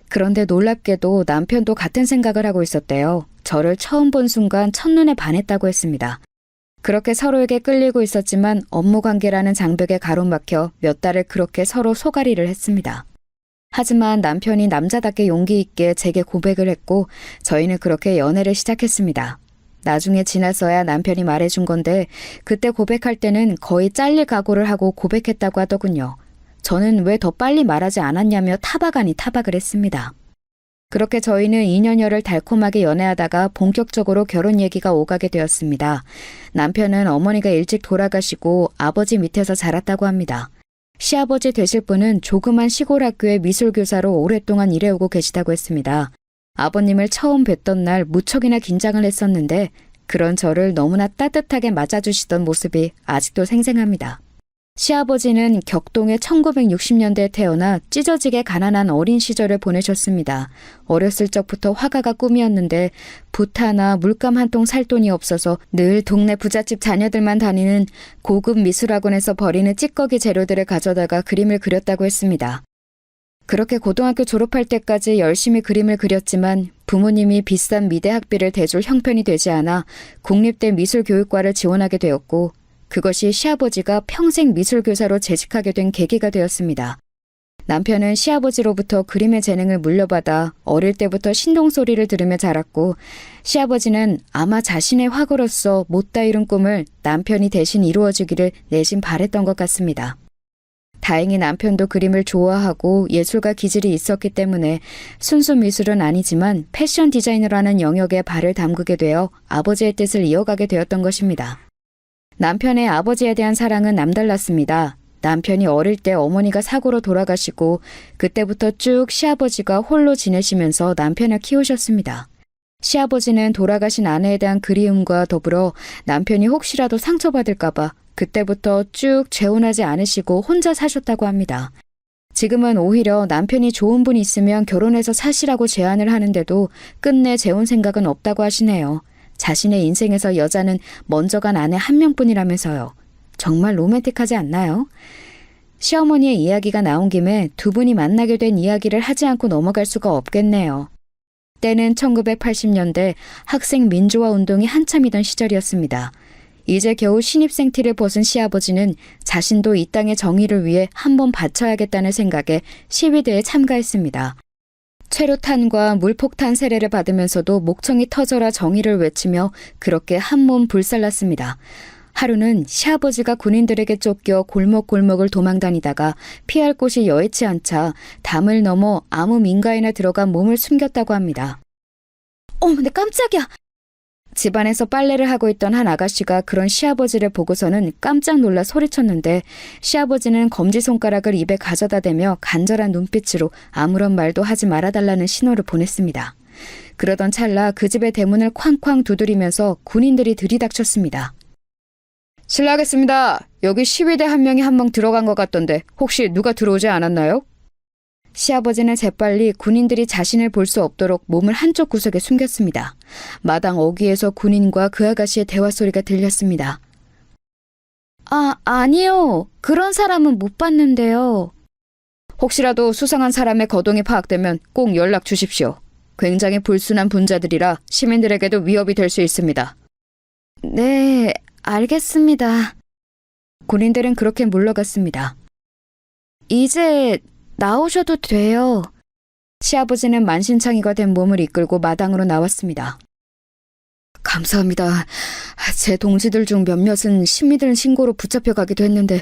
그런데 놀랍게도 남편도 같은 생각을 하고 있었대요. 저를 처음 본 순간 첫눈에 반했다고 했습니다. 그렇게 서로에게 끌리고 있었지만 업무 관계라는 장벽에 가로막혀 몇 달을 그렇게 서로 소가리를 했습니다. 하지만 남편이 남자답게 용기 있게 제게 고백을 했고 저희는 그렇게 연애를 시작했습니다. 나중에 지나서야 남편이 말해준 건데 그때 고백할 때는 거의 잘릴 각오를 하고 고백했다고 하더군요. 저는 왜 더 빨리 말하지 않았냐며 타박 아니 타박을 했습니다. 그렇게 저희는 2년여를 달콤하게 연애하다가 본격적으로 결혼 얘기가 오가게 되었습니다. 남편은 어머니가 일찍 돌아가시고 아버지 밑에서 자랐다고 합니다. 시아버지 되실 분은 조그만 시골 학교의 미술교사로 오랫동안 일해오고 계시다고 했습니다. 아버님을 처음 뵀던 날 무척이나 긴장을 했었는데 그런 저를 너무나 따뜻하게 맞아주시던 모습이 아직도 생생합니다. 시아버지는 격동의 1960년대에 태어나 찢어지게 가난한 어린 시절을 보내셨습니다. 어렸을 적부터 화가가 꿈이었는데 붓 하나 물감 한 통 살 돈이 없어서 늘 동네 부잣집 자녀들만 다니는 고급 미술학원에서 버리는 찌꺼기 재료들을 가져다가 그림을 그렸다고 했습니다. 그렇게 고등학교 졸업할 때까지 열심히 그림을 그렸지만 부모님이 비싼 미대 학비를 대줄 형편이 되지 않아 국립대 미술교육과를 지원하게 되었고 그것이 시아버지가 평생 미술교사로 재직하게 된 계기가 되었습니다. 남편은 시아버지로부터 그림의 재능을 물려받아 어릴 때부터 신동소리를 들으며 자랐고 시아버지는 아마 자신의 화가로서 못다 이룬 꿈을 남편이 대신 이루어주기를 내심 바랬던 것 같습니다. 다행히 남편도 그림을 좋아하고 예술가 기질이 있었기 때문에 순수 미술은 아니지만 패션 디자이너라는 영역에 발을 담그게 되어 아버지의 뜻을 이어가게 되었던 것입니다. 남편의 아버지에 대한 사랑은 남달랐습니다. 남편이 어릴 때 어머니가 사고로 돌아가시고 그때부터 쭉 시아버지가 홀로 지내시면서 남편을 키우셨습니다. 시아버지는 돌아가신 아내에 대한 그리움과 더불어 남편이 혹시라도 상처받을까봐 그때부터 쭉 재혼하지 않으시고 혼자 사셨다고 합니다. 지금은 오히려 남편이 좋은 분이 있으면 결혼해서 사시라고 제안을 하는데도 끝내 재혼 생각은 없다고 하시네요. 자신의 인생에서 여자는 먼저 간 아내 한 명뿐이라면서요. 정말 로맨틱하지 않나요? 시어머니의 이야기가 나온 김에 두 분이 만나게 된 이야기를 하지 않고 넘어갈 수가 없겠네요. 때는 1980년대 학생 민주화 운동이 한참이던 시절이었습니다. 이제 겨우 신입생 티를 벗은 시아버지는 자신도 이 땅의 정의를 위해 한번 바쳐야겠다는 생각에 시위대에 참가했습니다. 최루탄과 물폭탄 세례를 받으면서도 목청이 터져라 정의를 외치며 그렇게 한몸 불살랐습니다. 하루는 시아버지가 군인들에게 쫓겨 골목골목을 도망다니다가 피할 곳이 여의치 않자 담을 넘어 아무 민가에나 들어가 몸을 숨겼다고 합니다. 내 깜짝이야! 집안에서 빨래를 하고 있던 한 아가씨가 그런 시아버지를 보고서는 깜짝 놀라 소리쳤는데 시아버지는 검지손가락을 입에 가져다 대며 간절한 눈빛으로 아무런 말도 하지 말아달라는 신호를 보냈습니다. 그러던 찰나 그 집의 대문을 쾅쾅 두드리면서 군인들이 들이닥쳤습니다. 실례하겠습니다. 여기 시위대 한 명이 한 명 들어간 것 같던데 혹시 누가 들어오지 않았나요? 시아버지는 재빨리 군인들이 자신을 볼 수 없도록 몸을 한쪽 구석에 숨겼습니다. 마당 어귀에서 군인과 그 아가씨의 대화 소리가 들렸습니다. 아니요. 그런 사람은 못 봤는데요. 혹시라도 수상한 사람의 거동이 파악되면 꼭 연락 주십시오. 굉장히 불순한 분자들이라 시민들에게도 위협이 될 수 있습니다. 네, 알겠습니다. 군인들은 그렇게 물러갔습니다. 이제 나오셔도 돼요. 시아버지는 만신창이가 된 몸을 이끌고 마당으로 나왔습니다. 감사합니다. 제 동지들 중 몇몇은 신미들 신고로 붙잡혀가기도 했는데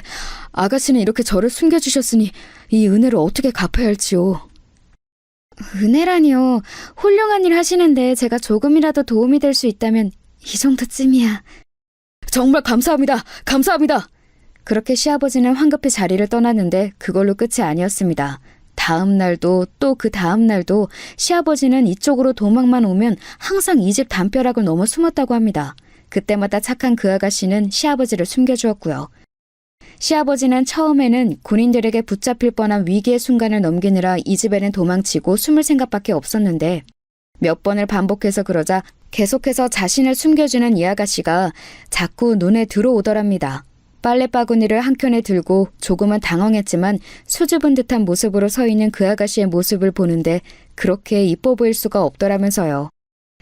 아가씨는 이렇게 저를 숨겨주셨으니 이 은혜를 어떻게 갚아야 할지요. 은혜라니요. 훌륭한 일 하시는데 제가 조금이라도 도움이 될 수 있다면 이 정도쯤이야. 정말 감사합니다. 감사합니다. 그렇게 시아버지는 황급히 자리를 떠났는데 그걸로 끝이 아니었습니다. 다음 날도 또 그 다음 날도 시아버지는 이쪽으로 도망만 오면 항상 이 집 담벼락을 넘어 숨었다고 합니다. 그때마다 착한 그 아가씨는 시아버지를 숨겨주었고요. 시아버지는 처음에는 군인들에게 붙잡힐 뻔한 위기의 순간을 넘기느라 이 집에는 도망치고 숨을 생각밖에 없었는데 몇 번을 반복해서 그러자 계속해서 자신을 숨겨주는 이 아가씨가 자꾸 눈에 들어오더랍니다. 빨래바구니를 한 켠에 들고 조금은 당황했지만 수줍은 듯한 모습으로 서 있는 그 아가씨의 모습을 보는데 그렇게 이뻐 보일 수가 없더라면서요.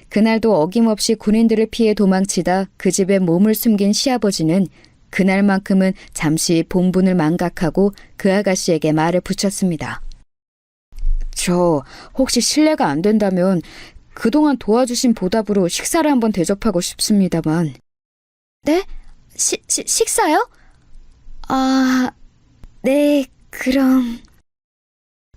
그날도 어김없이 군인들을 피해 도망치다 그 집에 몸을 숨긴 시아버지는 그날만큼은 잠시 본분을 망각하고 그 아가씨에게 말을 붙였습니다. 저 혹시 실례가 안 된다면 그동안 도와주신 보답으로 식사를 한번 대접하고 싶습니다만. 네? 식사요? 아, 네, 그럼.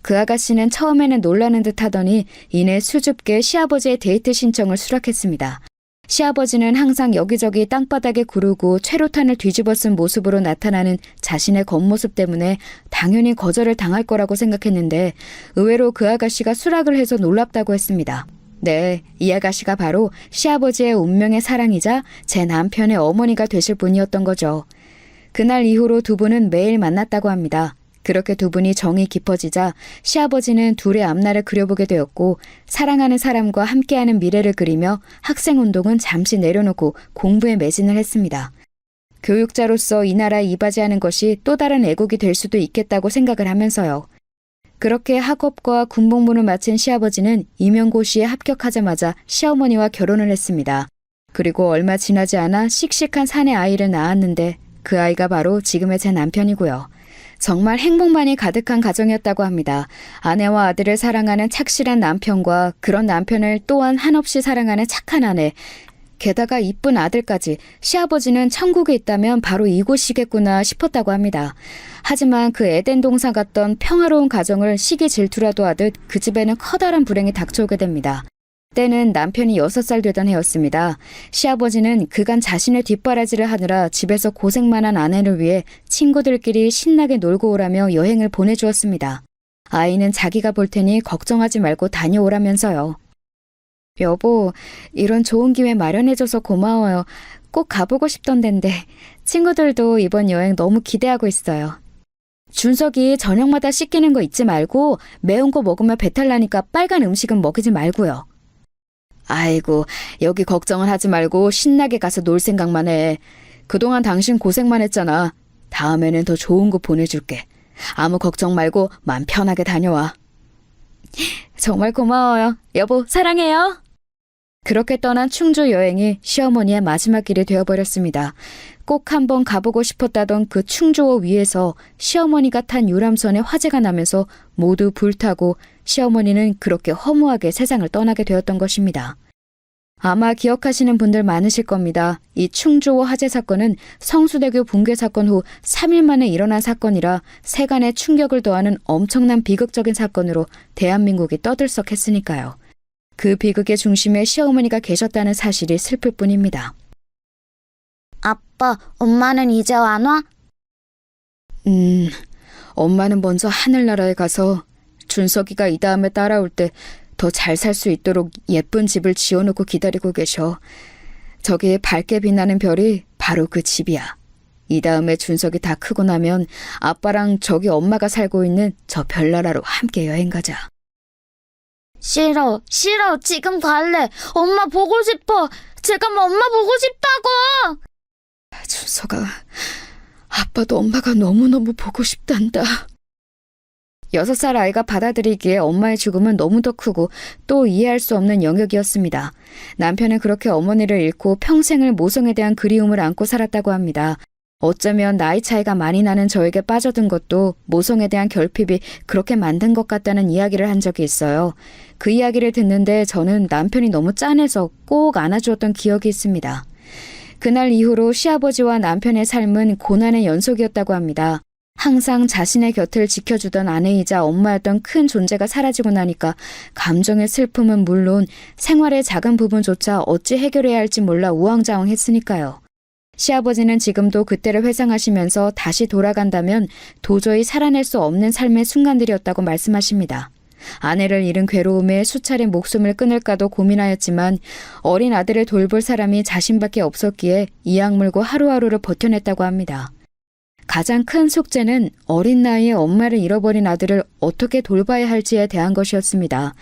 그 아가씨는 처음에는 놀라는 듯 하더니 이내 수줍게 시아버지의 데이트 신청을 수락했습니다. 시아버지는 항상 여기저기 땅바닥에 구르고 최루탄을 뒤집어 쓴 모습으로 나타나는 자신의 겉모습 때문에 당연히 거절을 당할 거라고 생각했는데 의외로 그 아가씨가 수락을 해서 놀랍다고 했습니다. 네, 이 아가씨가 바로 시아버지의 운명의 사랑이자 제 남편의 어머니가 되실 분이었던 거죠. 그날 이후로 두 분은 매일 만났다고 합니다. 그렇게 두 분이 정이 깊어지자 시아버지는 둘의 앞날을 그려보게 되었고 사랑하는 사람과 함께하는 미래를 그리며 학생운동은 잠시 내려놓고 공부에 매진을 했습니다. 교육자로서 이 나라에 이바지하는 것이 또 다른 애국이 될 수도 있겠다고 생각을 하면서요. 그렇게 학업과 군복무를 마친 시아버지는 임용고시에 합격하자마자 시어머니와 결혼을 했습니다. 그리고 얼마 지나지 않아 씩씩한 사내 아이를 낳았는데 그 아이가 바로 지금의 제 남편이고요. 정말 행복만이 가득한 가정이었다고 합니다. 아내와 아들을 사랑하는 착실한 남편과 그런 남편을 또한 한없이 사랑하는 착한 아내, 게다가 이쁜 아들까지. 시아버지는 천국에 있다면 바로 이곳이겠구나 싶었다고 합니다. 하지만 그 에덴 동산 같던 평화로운 가정을 시기 질투라도 하듯 그 집에는 커다란 불행이 닥쳐오게 됩니다. 때는 남편이 6살 되던 해였습니다. 시아버지는 그간 자신의 뒷바라지를 하느라 집에서 고생만 한 아내를 위해 친구들끼리 신나게 놀고 오라며 여행을 보내주었습니다. 아이는 자기가 볼 테니 걱정하지 말고 다녀오라면서요. 여보, 이런 좋은 기회 마련해줘서 고마워요. 꼭 가보고 싶던 덴데 친구들도 이번 여행 너무 기대하고 있어요. 준석이 저녁마다 씻기는 거 잊지 말고 매운 거 먹으면 배탈 나니까 빨간 음식은 먹이지 말고요. 아이고, 여기 걱정을 하지 말고 신나게 가서 놀 생각만 해. 그동안 당신 고생만 했잖아. 다음에는 더 좋은 거 보내줄게. 아무 걱정 말고 맘 편하게 다녀와. 정말 고마워요. 여보, 사랑해요. 그렇게 떠난 충주 여행이 시어머니의 마지막 길이 되어버렸습니다. 꼭 한번 가보고 싶었다던 그 충주호 위에서 시어머니가 탄 유람선에 화재가 나면서 모두 불타고 시어머니는 그렇게 허무하게 세상을 떠나게 되었던 것입니다. 아마 기억하시는 분들 많으실 겁니다. 이 충주호 화재 사건은 성수대교 붕괴 사건 후 3일 만에 일어난 사건이라 세간에 충격을 더하는 엄청난 비극적인 사건으로 대한민국이 떠들썩했으니까요. 그 비극의 중심에 시어머니가 계셨다는 사실이 슬플 뿐입니다. 아빠, 엄마는 이제 안 와? 엄마는 먼저 하늘나라에 가서 준석이가 이 다음에 따라올 때 더 잘 살 수 있도록 예쁜 집을 지어놓고 기다리고 계셔. 저기 밝게 빛나는 별이 바로 그 집이야. 이 다음에 준석이 다 크고 나면 아빠랑 저기 엄마가 살고 있는 저 별나라로 함께 여행 가자. 싫어, 지금 갈래. 엄마 보고 싶어. 지금 엄마 보고 싶다고. 준석아, 아빠도 엄마가 너무너무 보고 싶단다. 6살 아이가 받아들이기에 엄마의 죽음은 너무도 크고 또 이해할 수 없는 영역이었습니다. 남편은 그렇게 어머니를 잃고 평생을 모성에 대한 그리움을 안고 살았다고 합니다. 어쩌면 나이 차이가 많이 나는 저에게 빠져든 것도 모성에 대한 결핍이 그렇게 만든 것 같다는 이야기를 한 적이 있어요. 그 이야기를 듣는데 저는 남편이 너무 짠해서 꼭 안아주었던 기억이 있습니다. 그날 이후로 시아버지와 남편의 삶은 고난의 연속이었다고 합니다. 항상 자신의 곁을 지켜주던 아내이자 엄마였던 큰 존재가 사라지고 나니까 감정의 슬픔은 물론 생활의 작은 부분조차 어찌 해결해야 할지 몰라 우왕좌왕했으니까요. 시아버지는 지금도 그때를 회상하시면서 다시 돌아간다면 도저히 살아낼 수 없는 삶의 순간들이었다고 말씀하십니다. 아내를 잃은 괴로움에 수차례 목숨을 끊을까도 고민하였지만 어린 아들을 돌볼 사람이 자신밖에 없었기에 이악 물고 하루하루를 버텨냈다고 합니다. 가장 큰 숙제는 어린 나이에 엄마를 잃어버린 아들을 어떻게 돌봐야 할지에 대한 것이었습니다.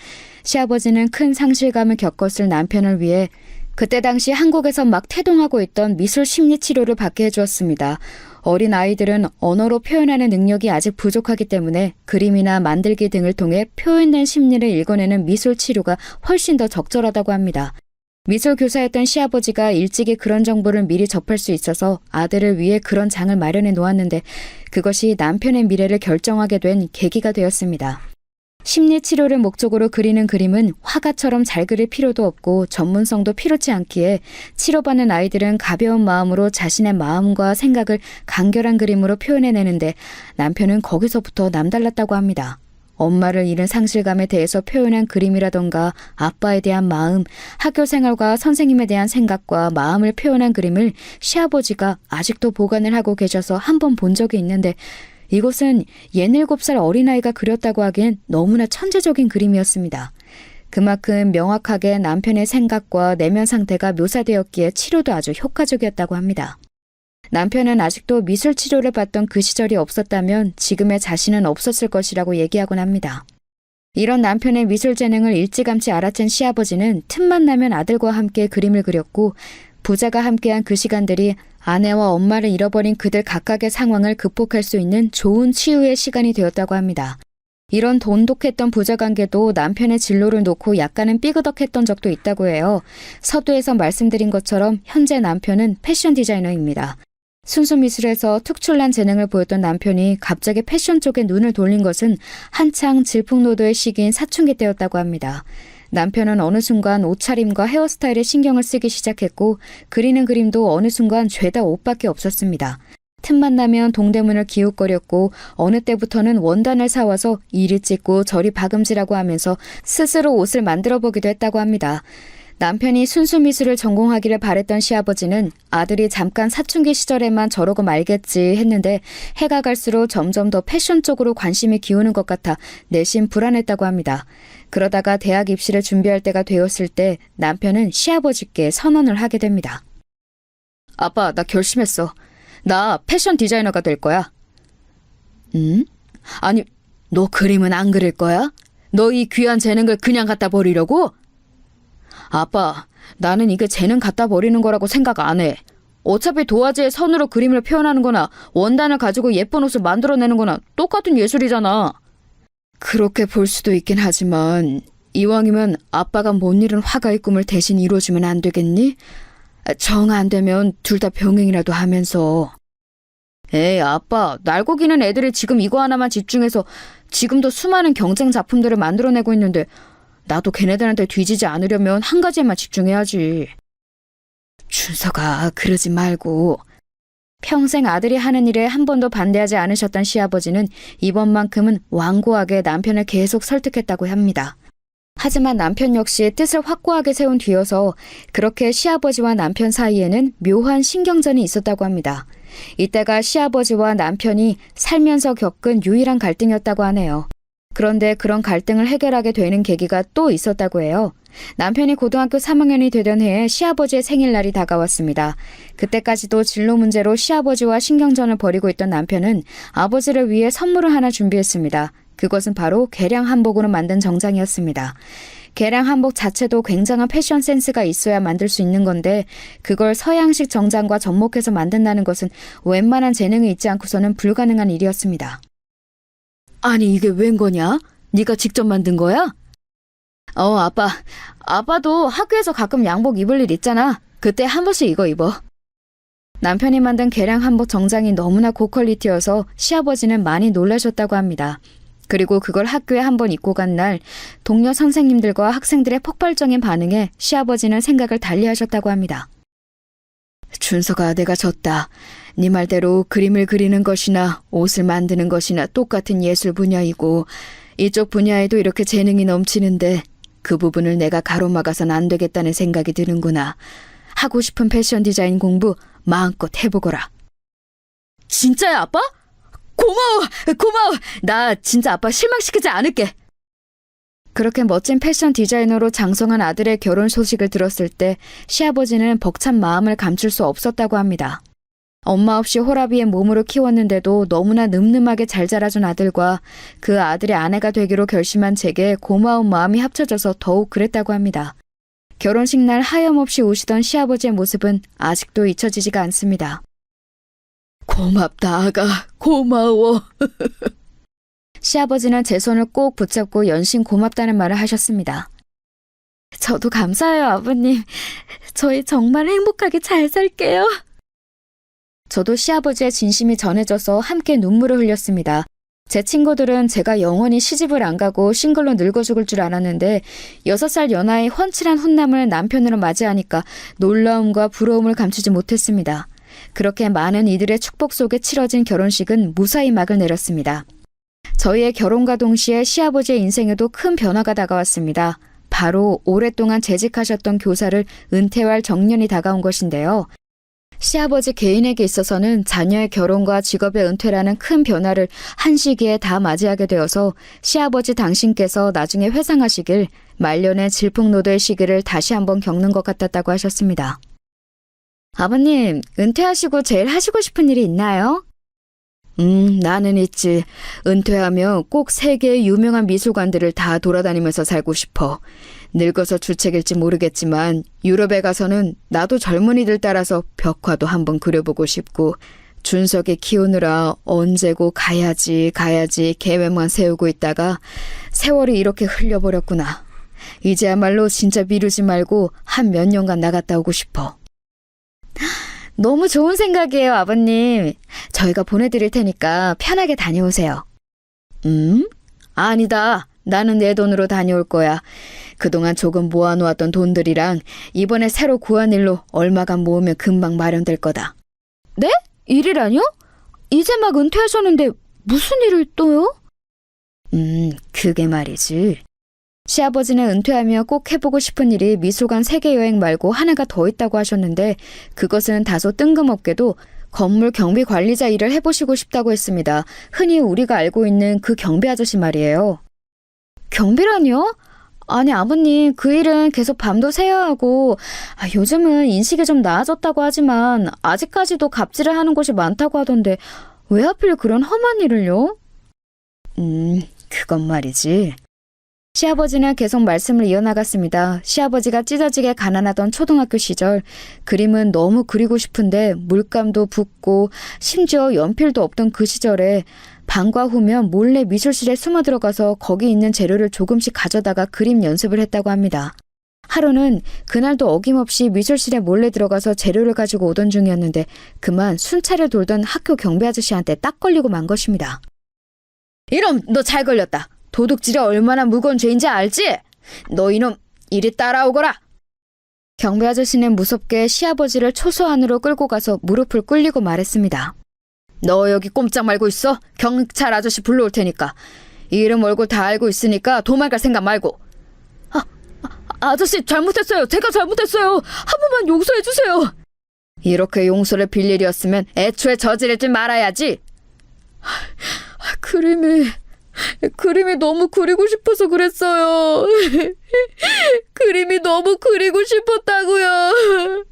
시아버지는 큰 상실감을 겪었을 남편을 위해 그때 당시 한국에서 막 태동하고 있던 미술 심리 치료를 받게 해주었습니다. 어린 아이들은 언어로 표현하는 능력이 아직 부족하기 때문에 그림이나 만들기 등을 통해 표현된 심리를 읽어내는 미술 치료가 훨씬 더 적절하다고 합니다. 미술 교사였던 시아버지가 일찍이 그런 정보를 미리 접할 수 있어서 아들을 위해 그런 장을 마련해 놓았는데 그것이 남편의 미래를 결정하게 된 계기가 되었습니다. 심리치료를 목적으로 그리는 그림은 화가처럼 잘 그릴 필요도 없고 전문성도 필요치 않기에 치료받는 아이들은 가벼운 마음으로 자신의 마음과 생각을 간결한 그림으로 표현해내는데 남편은 거기서부터 남달랐다고 합니다. 엄마를 잃은 상실감에 대해서 표현한 그림이라던가 아빠에 대한 마음, 학교 생활과 선생님에 대한 생각과 마음을 표현한 그림을 시아버지가 아직도 보관을 하고 계셔서 한 번 본 적이 있는데 이것은 67살 어린아이가 그렸다고 하기엔 너무나 천재적인 그림이었습니다. 그만큼 명확하게 남편의 생각과 내면 상태가 묘사되었기에 치료도 아주 효과적이었다고 합니다. 남편은 아직도 미술 치료를 받던 그 시절이 없었다면 지금의 자신은 없었을 것이라고 얘기하곤 합니다. 이런 남편의 미술 재능을 일찌감치 알아챈 시아버지는 틈만 나면 아들과 함께 그림을 그렸고 부자가 함께한 그 시간들이 아내와 엄마를 잃어버린 그들 각각의 상황을 극복할 수 있는 좋은 치유의 시간이 되었다고 합니다. 이런 돈독했던 부자 관계도 남편의 진로를 놓고 약간은 삐그덕했던 적도 있다고 해요. 서두에서 말씀드린 것처럼 현재 남편은 패션 디자이너입니다. 순수 미술에서 특출난 재능을 보였던 남편이 갑자기 패션 쪽에 눈을 돌린 것은 한창 질풍노도의 시기인 사춘기 때였다고 합니다. 남편은 어느 순간 옷차림과 헤어스타일에 신경을 쓰기 시작했고 그리는 그림도 어느 순간 죄다 옷밖에 없었습니다. 틈만 나면 동대문을 기웃거렸고 어느 때부터는 원단을 사와서 이리 찢고 저리 박음질하고 하면서 스스로 옷을 만들어보기도 했다고 합니다. 남편이 순수 미술을 전공하기를 바랬던 시아버지는 아들이 잠깐 사춘기 시절에만 저러고 말겠지 했는데 해가 갈수록 점점 더 패션 쪽으로 관심이 기우는 것 같아 내심 불안했다고 합니다. 그러다가 대학 입시를 준비할 때가 되었을 때 남편은 시아버지께 선언을 하게 됩니다. 아빠, 나 결심했어. 나 패션 디자이너가 될 거야. 응? 아니, 너 그림은 안 그릴 거야? 너 이 귀한 재능을 그냥 갖다 버리려고? 아빠, 나는 이게 재능 갖다 버리는 거라고 생각 안 해. 어차피 도화지에 선으로 그림을 표현하는 거나 원단을 가지고 예쁜 옷을 만들어내는 거나 똑같은 예술이잖아. 그렇게 볼 수도 있긴 하지만 이왕이면 아빠가 못 이룬 화가의 꿈을 대신 이뤄주면 안 되겠니? 정 안 되면 둘 다 병행이라도 하면서. 에이, 아빠, 날고기는 애들이 지금 이거 하나만 집중해서 지금도 수많은 경쟁 작품들을 만들어내고 있는데 나도 걔네들한테 뒤지지 않으려면 한 가지에만 집중해야지. 준서가 그러지 말고. 평생 아들이 하는 일에 한 번도 반대하지 않으셨던 시아버지는 이번만큼은 완고하게 남편을 계속 설득했다고 합니다. 하지만 남편 역시 뜻을 확고하게 세운 뒤여서 그렇게 시아버지와 남편 사이에는 묘한 신경전이 있었다고 합니다. 이때가 시아버지와 남편이 살면서 겪은 유일한 갈등이었다고 하네요. 그런데 그런 갈등을 해결하게 되는 계기가 또 있었다고 해요. 남편이 고등학교 3학년이 되던 해에 시아버지의 생일날이 다가왔습니다. 그때까지도 진로 문제로 시아버지와 신경전을 벌이고 있던 남편은 아버지를 위해 선물을 하나 준비했습니다. 그것은 바로 개량 한복으로 만든 정장이었습니다. 개량 한복 자체도 굉장한 패션 센스가 있어야 만들 수 있는 건데 그걸 서양식 정장과 접목해서 만든다는 것은 웬만한 재능이 있지 않고서는 불가능한 일이었습니다. 아니, 이게 웬 거냐? 네가 직접 만든 거야? 아빠. 아빠도 학교에서 가끔 양복 입을 일 있잖아. 그때 한 번씩 이거 입어. 남편이 만든 개량 한복 정장이 너무나 고퀄리티여서 시아버지는 많이 놀라셨다고 합니다. 그리고 그걸 학교에 한번 입고 간 날 동료 선생님들과 학생들의 폭발적인 반응에 시아버지는 생각을 달리하셨다고 합니다. 준서가 내가 졌다. 네 말대로 그림을 그리는 것이나 옷을 만드는 것이나 똑같은 예술 분야이고 이쪽 분야에도 이렇게 재능이 넘치는데 그 부분을 내가 가로막아선 안 되겠다는 생각이 드는구나. 하고 싶은 패션 디자인 공부 마음껏 해보거라. 진짜야, 아빠? 고마워. 나 진짜 아빠 실망시키지 않을게. 그렇게 멋진 패션 디자이너로 장성한 아들의 결혼 소식을 들었을 때 시아버지는 벅찬 마음을 감출 수 없었다고 합니다. 엄마 없이 호라비의 몸으로 키웠는데도 너무나 늠름하게 잘 자라준 아들과 그 아들의 아내가 되기로 결심한 제게 고마운 마음이 합쳐져서 더욱 그랬다고 합니다. 결혼식 날 하염없이 우시던 시아버지의 모습은 아직도 잊혀지지가 않습니다. 고맙다, 아가. 고마워. 시아버지는 제 손을 꼭 붙잡고 연신 고맙다는 말을 하셨습니다. 저도 감사해요, 아버님. 저희 정말 행복하게 잘 살게요. 저도 시아버지의 진심이 전해져서 함께 눈물을 흘렸습니다. 제 친구들은 제가 영원히 시집을 안 가고 싱글로 늙어 죽을 줄 알았는데 6살 연하의 훤칠한 훈남을 남편으로 맞이하니까 놀라움과 부러움을 감추지 못했습니다. 그렇게 많은 이들의 축복 속에 치러진 결혼식은 무사히 막을 내렸습니다. 저희의 결혼과 동시에 시아버지의 인생에도 큰 변화가 다가왔습니다. 바로 오랫동안 재직하셨던 교사를 은퇴할 정년이 다가온 것인데요. 시아버지 개인에게 있어서는 자녀의 결혼과 직업의 은퇴라는 큰 변화를 한 시기에 다 맞이하게 되어서 시아버지 당신께서 나중에 회상하시길 말년의 질풍노도의 시기를 다시 한번 겪는 것 같았다고 하셨습니다. 아버님, 은퇴하시고 제일 하시고 싶은 일이 있나요? 나는 있지. 은퇴하면 꼭 세계의 유명한 미술관들을 다 돌아다니면서 살고 싶어. 늙어서 주책일지 모르겠지만 유럽에 가서는 나도 젊은이들 따라서 벽화도 한번 그려보고 싶고 준석이 키우느라 언제고 가야지 계획만 세우고 있다가 세월이 이렇게 흘려버렸구나. 이제야말로 진짜 미루지 말고 한 몇 년간 나갔다 오고 싶어. 너무 좋은 생각이에요, 아버님. 저희가 보내드릴 테니까 편하게 다녀오세요. 아니다. 나는 내 돈으로 다녀올 거야. 그동안 조금 모아놓았던 돈들이랑 이번에 새로 구한 일로 얼마간 모으면 금방 마련될 거다. 네? 일이라뇨? 이제 막 은퇴하셨는데 무슨 일을 또요? 그게 말이지. 시아버지는 은퇴하며 꼭 해보고 싶은 일이 미술관 세계여행 말고 하나가 더 있다고 하셨는데 그것은 다소 뜬금없게도 건물 경비 관리자 일을 해보시고 싶다고 했습니다. 흔히 우리가 알고 있는 그 경비 아저씨 말이에요. 경비라뇨? 아니 아버님, 그 일은 계속 밤도 새야 하고 요즘은 인식이 좀 나아졌다고 하지만 아직까지도 갑질을 하는 곳이 많다고 하던데 왜 하필 그런 험한 일을요? 그건 말이지. 시아버지는 계속 말씀을 이어나갔습니다. 시아버지가 찢어지게 가난하던 초등학교 시절 그림은 너무 그리고 싶은데 물감도 붓고 심지어 연필도 없던 그 시절에 방과 후면 몰래 미술실에 숨어 들어가서 거기 있는 재료를 조금씩 가져다가 그림 연습을 했다고 합니다. 하루는 그날도 어김없이 미술실에 몰래 들어가서 재료를 가지고 오던 중이었는데 그만 순찰을 돌던 학교 경비 아저씨한테 딱 걸리고 만 것입니다. 이놈, 너 잘 걸렸다. 도둑질이 얼마나 무거운 죄인지 알지? 너 이놈, 이리 따라오거라. 경비 아저씨는 무섭게 시아버지를 초소 안으로 끌고 가서 무릎을 꿇리고 말했습니다. 너 여기 꼼짝 말고 있어. 경찰 아저씨 불러올 테니까. 이름 얼굴 다 알고 있으니까 도망갈 생각 말고. 아저씨 잘못했어요. 제가 잘못했어요. 한 번만 용서해 주세요. 이렇게 용서를 빌 일이었으면 애초에 저지르지 말아야지. 그림이 너무 그리고 싶어서 그랬어요. 그림이 너무 그리고 싶었다고요.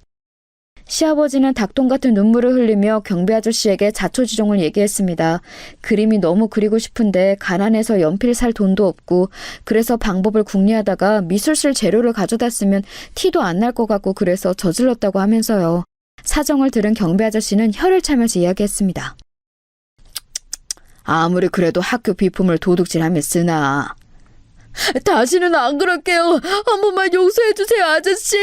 시아버지는 닭똥 같은 눈물을 흘리며 경비 아저씨에게 자초지종을 얘기했습니다. 그림이 너무 그리고 싶은데 가난해서 연필 살 돈도 없고 그래서 방법을 궁리하다가 미술실 재료를 가져다 쓰면 티도 안 날 것 같고 그래서 저질렀다고 하면서요. 사정을 들은 경비 아저씨는 혀를 차면서 이야기했습니다. 아무리 그래도 학교 비품을 도둑질하며 쓰나. 다시는 안 그럴게요. 한 번만 용서해 주세요, 아저씨.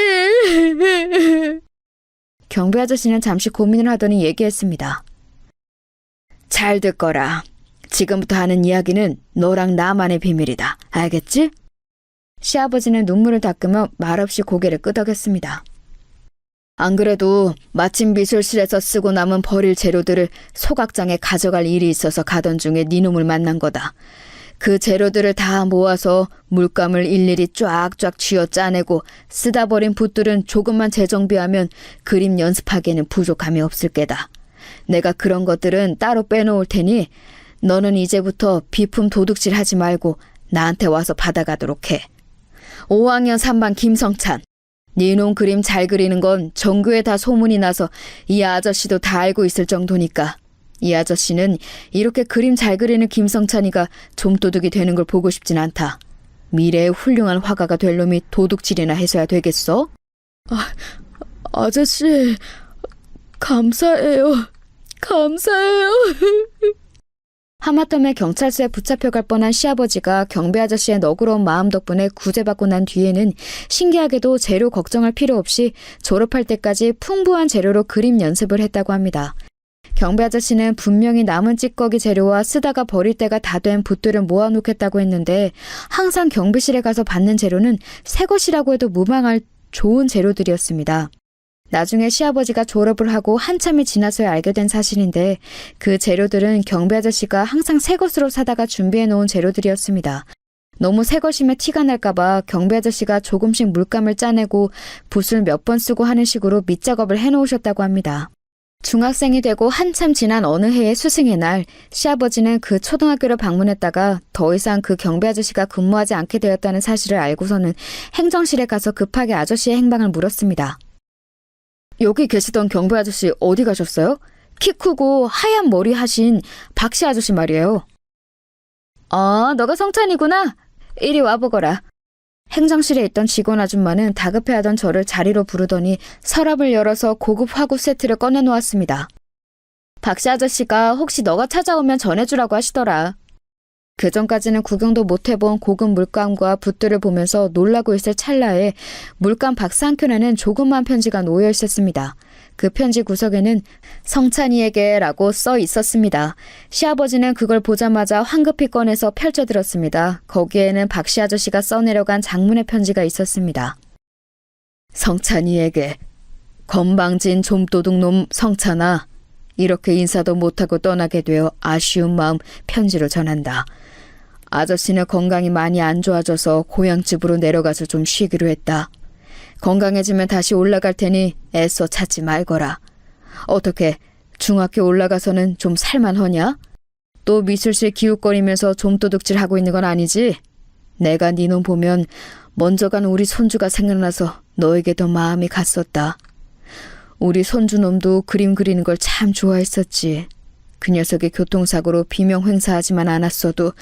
경비 아저씨는 잠시 고민을 하더니 얘기했습니다. 잘 듣거라. 지금부터 하는 이야기는 너랑 나만의 비밀이다. 알겠지? 시아버지는 눈물을 닦으며 말없이 고개를 끄덕였습니다. 안 그래도 마침 미술실에서 쓰고 남은 버릴 재료들을 소각장에 가져갈 일이 있어서 가던 중에 니놈을 만난 거다. 그 재료들을 다 모아서 물감을 일일이 쫙쫙 쥐어 짜내고 쓰다 버린 붓들은 조금만 재정비하면 그림 연습하기에는 부족함이 없을 게다. 내가 그런 것들은 따로 빼놓을 테니 너는 이제부터 비품 도둑질 하지 말고 나한테 와서 받아가도록 해. 5학년 3반 김성찬. 니놈 그림 잘 그리는 건 전교에 다 소문이 나서 이 아저씨도 다 알고 있을 정도니까. 이 아저씨는 이렇게 그림 잘 그리는 김성찬이가 좀도둑이 되는 걸 보고 싶진 않다. 미래의 훌륭한 화가가 될 놈이 도둑질이나 해서야 되겠어? 아저씨, 감사해요. 감사해요. 하마터면 경찰서에 붙잡혀갈 뻔한 시아버지가 경비 아저씨의 너그러운 마음 덕분에 구제받고 난 뒤에는 신기하게도 재료 걱정할 필요 없이 졸업할 때까지 풍부한 재료로 그림 연습을 했다고 합니다. 경비 아저씨는 분명히 남은 찌꺼기 재료와 쓰다가 버릴 때가 다 된 붓들을 모아놓겠다고 했는데 항상 경비실에 가서 받는 재료는 새 것이라고 해도 무방할 좋은 재료들이었습니다. 나중에 시아버지가 졸업을 하고 한참이 지나서야 알게 된 사실인데 그 재료들은 경비 아저씨가 항상 새 것으로 사다가 준비해 놓은 재료들이었습니다. 너무 새 것이면 티가 날까봐 경비 아저씨가 조금씩 물감을 짜내고 붓을 몇 번 쓰고 하는 식으로 밑작업을 해놓으셨다고 합니다. 중학생이 되고 한참 지난 어느 해의 스승의 날, 시아버지는 그 초등학교를 방문했다가 더 이상 그 경비 아저씨가 근무하지 않게 되었다는 사실을 알고서는 행정실에 가서 급하게 아저씨의 행방을 물었습니다. 여기 계시던 경비 아저씨 어디 가셨어요? 키 크고 하얀 머리 하신 박씨 아저씨 말이에요. 너가 성찬이구나. 이리 와보거라. 행정실에 있던 직원 아줌마는 다급해하던 저를 자리로 부르더니 서랍을 열어서 고급 화구 세트를 꺼내놓았습니다. 박씨 아저씨가 혹시 너가 찾아오면 전해주라고 하시더라. 그전까지는 구경도 못해본 고급 물감과 붓들을 보면서 놀라고 있을 찰나에 물감 박스 한 켠에는 조그만 편지가 놓여 있었습니다. 그 편지 구석에는 성찬이에게 라고 써 있었습니다. 시아버지는 그걸 보자마자 황급히 꺼내서 펼쳐들었습니다. 거기에는 박씨 아저씨가 써내려간 장문의 편지가 있었습니다. 성찬이에게 건방진 좀도둑놈 성찬아, 이렇게 인사도 못하고 떠나게 되어 아쉬운 마음 편지로 전한다. 아저씨는 건강이 많이 안 좋아져서 고향집으로 내려가서 좀 쉬기로 했다. 건강해지면 다시 올라갈 테니 애써 찾지 말거라. 어떻게 중학교 올라가서는 좀 살만하냐? 또 미술실 기웃거리면서 좀도둑질하고 있는 건 아니지? 내가 네 놈 보면 먼저 간 우리 손주가 생각나서 너에게 더 마음이 갔었다. 우리 손주놈도 그림 그리는 걸 참 좋아했었지. 그 녀석이 교통사고로 비명 횡사하지만 않았어도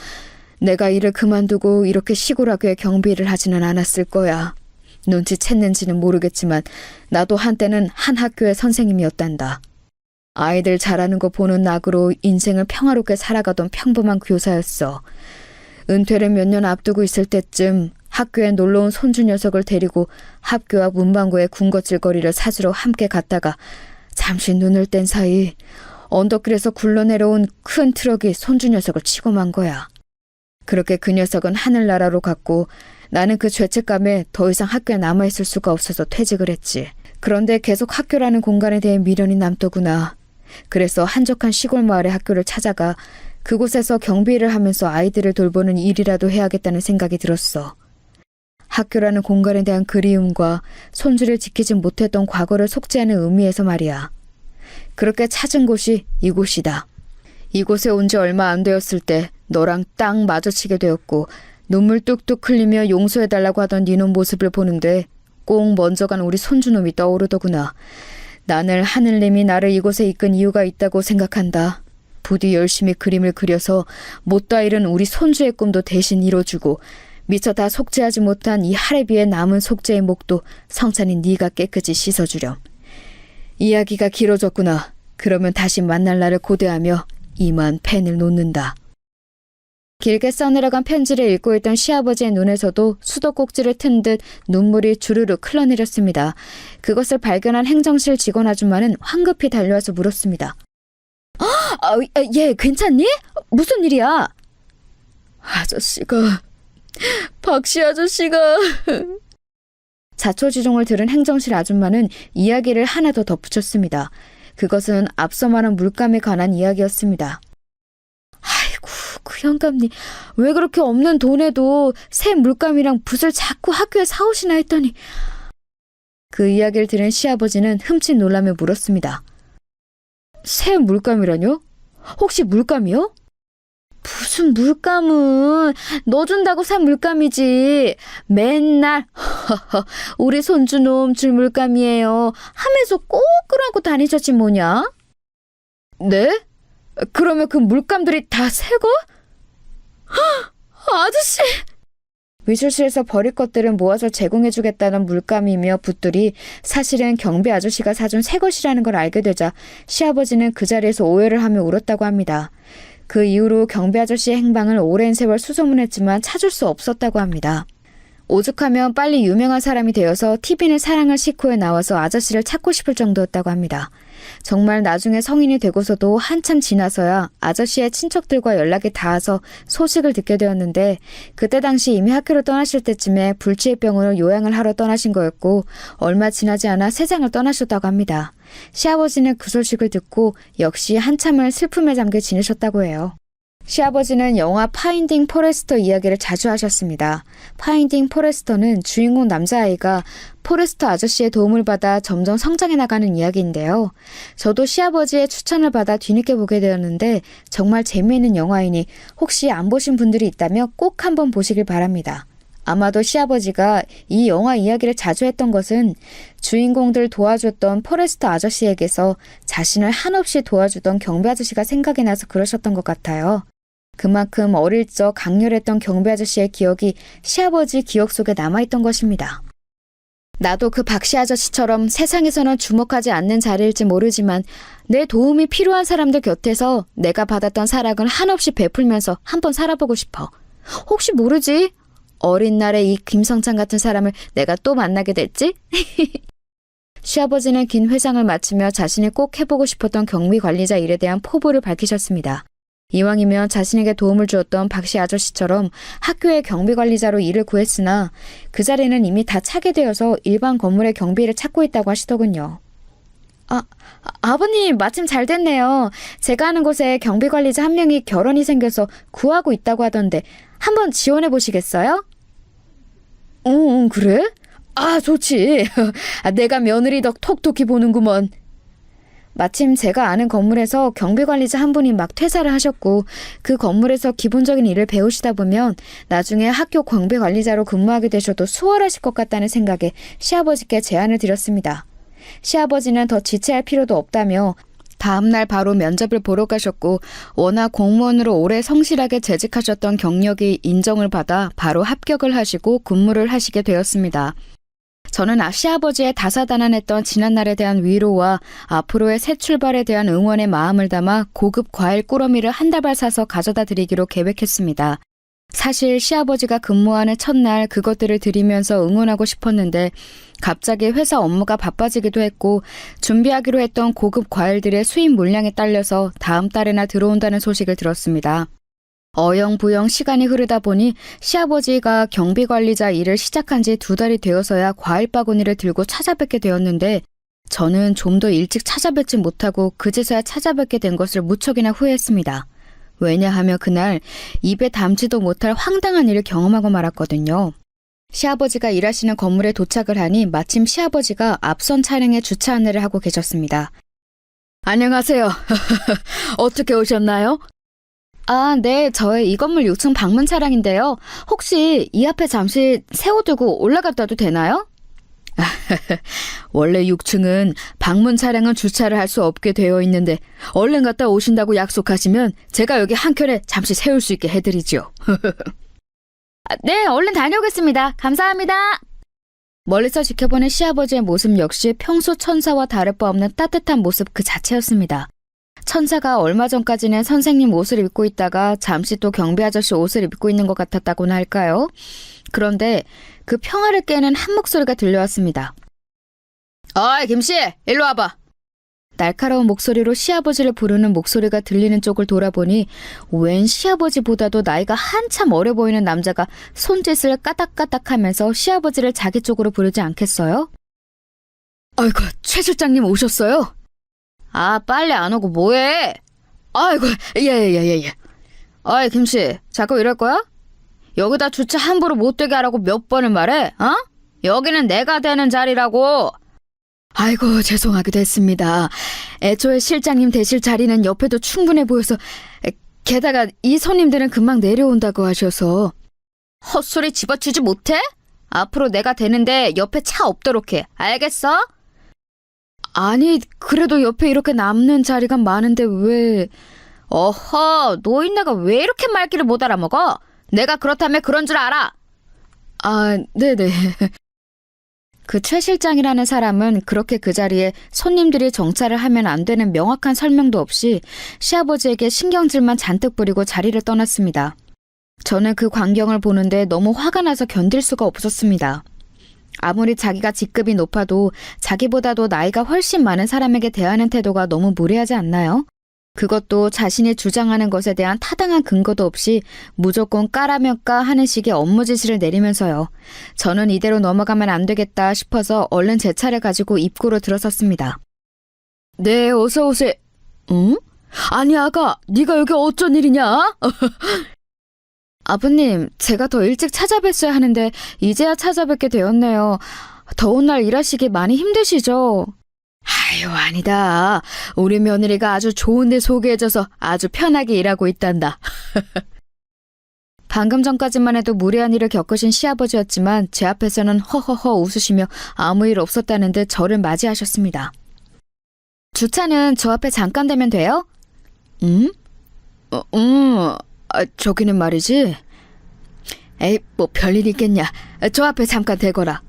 내가 일을 그만두고 이렇게 시골 학교에 경비를 하지는 않았을 거야. 눈치챘는지는 모르겠지만 나도 한때는 한 학교의 선생님이었단다. 아이들 잘하는 거 보는 낙으로 인생을 평화롭게 살아가던 평범한 교사였어. 은퇴를 몇 년 앞두고 있을 때쯤 학교에 놀러온 손주 녀석을 데리고 학교 앞 문방구에 군것질거리를 사주러 함께 갔다가 잠시 눈을 뗀 사이 언덕길에서 굴러내려온 큰 트럭이 손주 녀석을 치고 만 거야. 그렇게 그 녀석은 하늘나라로 갔고 나는 그 죄책감에 더 이상 학교에 남아있을 수가 없어서 퇴직을 했지. 그런데 계속 학교라는 공간에 대해 미련이 남더구나. 그래서 한적한 시골 마을의 학교를 찾아가 그곳에서 경비일을 하면서 아이들을 돌보는 일이라도 해야겠다는 생각이 들었어. 학교라는 공간에 대한 그리움과 손주를 지키지 못했던 과거를 속죄하는 의미에서 말이야. 그렇게 찾은 곳이 이곳이다. 이곳에 온 지 얼마 안 되었을 때 너랑 딱 마주치게 되었고 눈물 뚝뚝 흘리며 용서해달라고 하던 네놈 모습을 보는데 꼭 먼저 간 우리 손주놈이 떠오르더구나. 나늘 하늘님이 나를 이곳에 이끈 이유가 있다고 생각한다. 부디 열심히 그림을 그려서 못다 이룬 우리 손주의 꿈도 대신 이뤄주고 미처 다 속죄하지 못한 이 하레비의 남은 속죄의 목도 성찬이 네가 깨끗이 씻어주렴. 이야기가 길어졌구나. 그러면 다시 만날 날을 고대하며 이만 펜을 놓는다. 길게 써내려간 편지를 읽고 있던 시아버지의 눈에서도 수도꼭지를 튼 듯 눈물이 주르륵 흘러내렸습니다. 그것을 발견한 행정실 직원 아줌마는 황급히 달려와서 물었습니다. 얘 괜찮니? 무슨 일이야? 아저씨가... 박씨 아저씨가... 자초지종을 들은 행정실 아줌마는 이야기를 하나 더 덧붙였습니다. 그것은 앞서 말한 물감에 관한 이야기였습니다. 아이고, 그 영감님 왜 그렇게 없는 돈에도 새 물감이랑 붓을 자꾸 학교에 사오시나 했더니 그 이야기를 들은 시아버지는 흠칫 놀라며 물었습니다. 새 물감이라뇨? 혹시 물감이요? 무슨 물감은 넣어준다고 산 물감이지. 맨날 우리 손주놈 줄 물감이에요 하면서 꼭 끄라고 다니셨지 뭐냐? 네? 그러면 그 물감들이 다 새거? 아저씨! 미술실에서 버릴 것들은 모아서 제공해주겠다는 물감이며 붓들이 사실은 경비 아저씨가 사준 새 것이라는 걸 알게 되자 시아버지는 그 자리에서 오해를 하며 울었다고 합니다. 그 이후로 경비 아저씨의 행방을 오랜 세월 수소문했지만 찾을 수 없었다고 합니다. 오죽하면 빨리 유명한 사람이 되어서 TV는 사랑을 싣고에 나와서 아저씨를 찾고 싶을 정도였다고 합니다. 정말 나중에 성인이 되고서도 한참 지나서야 아저씨의 친척들과 연락이 닿아서 소식을 듣게 되었는데 그때 당시 이미 학교를 떠나실 때쯤에 불치병으로 요양을 하러 떠나신 거였고 얼마 지나지 않아 세상을 떠나셨다고 합니다. 시아버지는 그 소식을 듣고 역시 한참을 슬픔에 잠겨 지내셨다고 해요. 시아버지는 영화 파인딩 포레스터 이야기를 자주 하셨습니다. 파인딩 포레스터는 주인공 남자아이가 포레스터 아저씨의 도움을 받아 점점 성장해 나가는 이야기인데요. 저도 시아버지의 추천을 받아 뒤늦게 보게 되었는데 정말 재미있는 영화이니 혹시 안 보신 분들이 있다면 꼭 한번 보시길 바랍니다. 아마도 시아버지가 이 영화 이야기를 자주 했던 것은 주인공들 도와줬던 포레스터 아저씨에게서 자신을 한없이 도와주던 경비 아저씨가 생각이 나서 그러셨던 것 같아요. 그만큼 어릴 적 강렬했던 경비 아저씨의 기억이 시아버지 기억 속에 남아있던 것입니다. 나도 그 박씨 아저씨처럼 세상에서는 주목하지 않는 자리일지 모르지만 내 도움이 필요한 사람들 곁에서 내가 받았던 사랑을 한없이 베풀면서 한번 살아보고 싶어. 혹시 모르지? 어린 날에 이 김성찬 같은 사람을 내가 또 만나게 될지? 시아버지는 긴 회상을 마치며 자신이 꼭 해보고 싶었던 경비 관리자 일에 대한 포부를 밝히셨습니다. 이왕이면 자신에게 도움을 주었던 박씨 아저씨처럼 학교의 경비 관리자로 일을 구했으나 그 자리는 이미 다 차게 되어서 일반 건물의 경비를 찾고 있다고 하시더군요. 아버님 마침 잘 됐네요. 제가 아는 곳에 경비 관리자 한 명이 결혼이 생겨서 구하고 있다고 하던데 한번 지원해 보시겠어요? 응, 그래? 좋지. 내가 며느리 덕 톡톡히 보는구먼. 마침 제가 아는 건물에서 경비관리자 한 분이 막 퇴사를 하셨고 그 건물에서 기본적인 일을 배우시다 보면 나중에 학교 경비관리자로 근무하게 되셔도 수월하실 것 같다는 생각에 시아버지께 제안을 드렸습니다. 시아버지는 더 지체할 필요도 없다며 다음날 바로 면접을 보러 가셨고 워낙 공무원으로 오래 성실하게 재직하셨던 경력이 인정을 받아 바로 합격을 하시고 근무를 하시게 되었습니다. 저는 시아버지의 다사다난했던 지난날에 대한 위로와 앞으로의 새 출발에 대한 응원의 마음을 담아 고급 과일 꾸러미를 한 다발 사서 가져다 드리기로 계획했습니다. 사실 시아버지가 근무하는 첫날 그것들을 드리면서 응원하고 싶었는데 갑자기 회사 업무가 바빠지기도 했고 준비하기로 했던 고급 과일들의 수입 물량이 딸려서 다음 달에나 들어온다는 소식을 들었습니다. 어영부영 시간이 흐르다 보니 시아버지가 경비관리자 일을 시작한 지 2달이 되어서야 과일 바구니를 들고 찾아뵙게 되었는데 저는 좀 더 일찍 찾아뵙지 못하고 그제서야 찾아뵙게 된 것을 무척이나 후회했습니다. 왜냐하면 그날 입에 담지도 못할 황당한 일을 경험하고 말았거든요. 시아버지가 일하시는 건물에 도착을 하니 마침 시아버지가 앞선 차량에 주차 안내를 하고 계셨습니다. 안녕하세요. 어떻게 오셨나요? 네, 저의 이 건물 6층 방문 차량인데요. 혹시 이 앞에 잠시 세워두고 올라갔다도 되나요? 원래 6층은 방문 차량은 주차를 할 수 없게 되어 있는데 얼른 갔다 오신다고 약속하시면 제가 여기 한켠에 잠시 세울 수 있게 해드리죠. 네, 얼른 다녀오겠습니다. 감사합니다. 멀리서 지켜보는 시아버지의 모습 역시 평소 천사와 다를 바 없는 따뜻한 모습 그 자체였습니다. 천사가 얼마 전까지는 선생님 옷을 입고 있다가 잠시 또 경비 아저씨 옷을 입고 있는 것 같았다고나 할까요? 그런데 그 평화를 깨는 한 목소리가 들려왔습니다. 어이 김씨, 일로 와봐. 날카로운 목소리로 시아버지를 부르는 목소리가 들리는 쪽을 돌아보니 웬 시아버지보다도 나이가 한참 어려 보이는 남자가 손짓을 까딱까딱하면서 시아버지를 자기 쪽으로 부르지 않겠어요? 아이고, 최 실장님 오셨어요? 빨리 안 오고 뭐해? 아이고, 예. 어이, 김씨, 자꾸 이럴 거야? 여기다 주차 함부로 못 되게 하라고 몇 번을 말해, 어? 여기는 내가 되는 자리라고. 아이고, 죄송하기도 했습니다. 애초에 실장님 되실 자리는 옆에도 충분해 보여서, 게다가 이 손님들은 금방 내려온다고 하셔서. 헛소리 집어치지 못해? 앞으로 내가 되는데 옆에 차 없도록 해. 알겠어? 아니, 그래도 옆에 이렇게 남는 자리가 많은데 왜... 어허, 노인네가 왜 이렇게 말귀를 못 알아먹어? 내가 그렇다면 그런 줄 알아. 네네. 그 최 실장이라는 사람은 그렇게 그 자리에 손님들이 정차를 하면 안 되는 명확한 설명도 없이 시아버지에게 신경질만 잔뜩 부리고 자리를 떠났습니다. 저는 그 광경을 보는데 너무 화가 나서 견딜 수가 없었습니다. 아무리 자기가 직급이 높아도 자기보다도 나이가 훨씬 많은 사람에게 대하는 태도가 너무 무례하지 않나요? 그것도 자신이 주장하는 것에 대한 타당한 근거도 없이 무조건 까라면 까 하는 식의 업무 지시를 내리면서요. 저는 이대로 넘어가면 안 되겠다 싶어서 얼른 제 차를 가지고 입구로 들어섰습니다. 네, 어서 오세요. 응? 아니 아가, 네가 여기 어쩐 일이냐? 아버님, 제가 더 일찍 찾아뵀어야 하는데 이제야 찾아뵙게 되었네요. 더운 날 일하시기 많이 힘드시죠? 아유, 아니다. 우리 며느리가 아주 좋은 데 소개해줘서 아주 편하게 일하고 있단다. 방금 전까지만 해도 무례한 일을 겪으신 시아버지였지만 제 앞에서는 허허허 웃으시며 아무 일 없었다는 듯 저를 맞이하셨습니다. 주차는 저 앞에 잠깐 대면 돼요? 응? 저기는 말이지. 에이, 뭐 별일 있겠냐. 저 앞에 잠깐 대거라.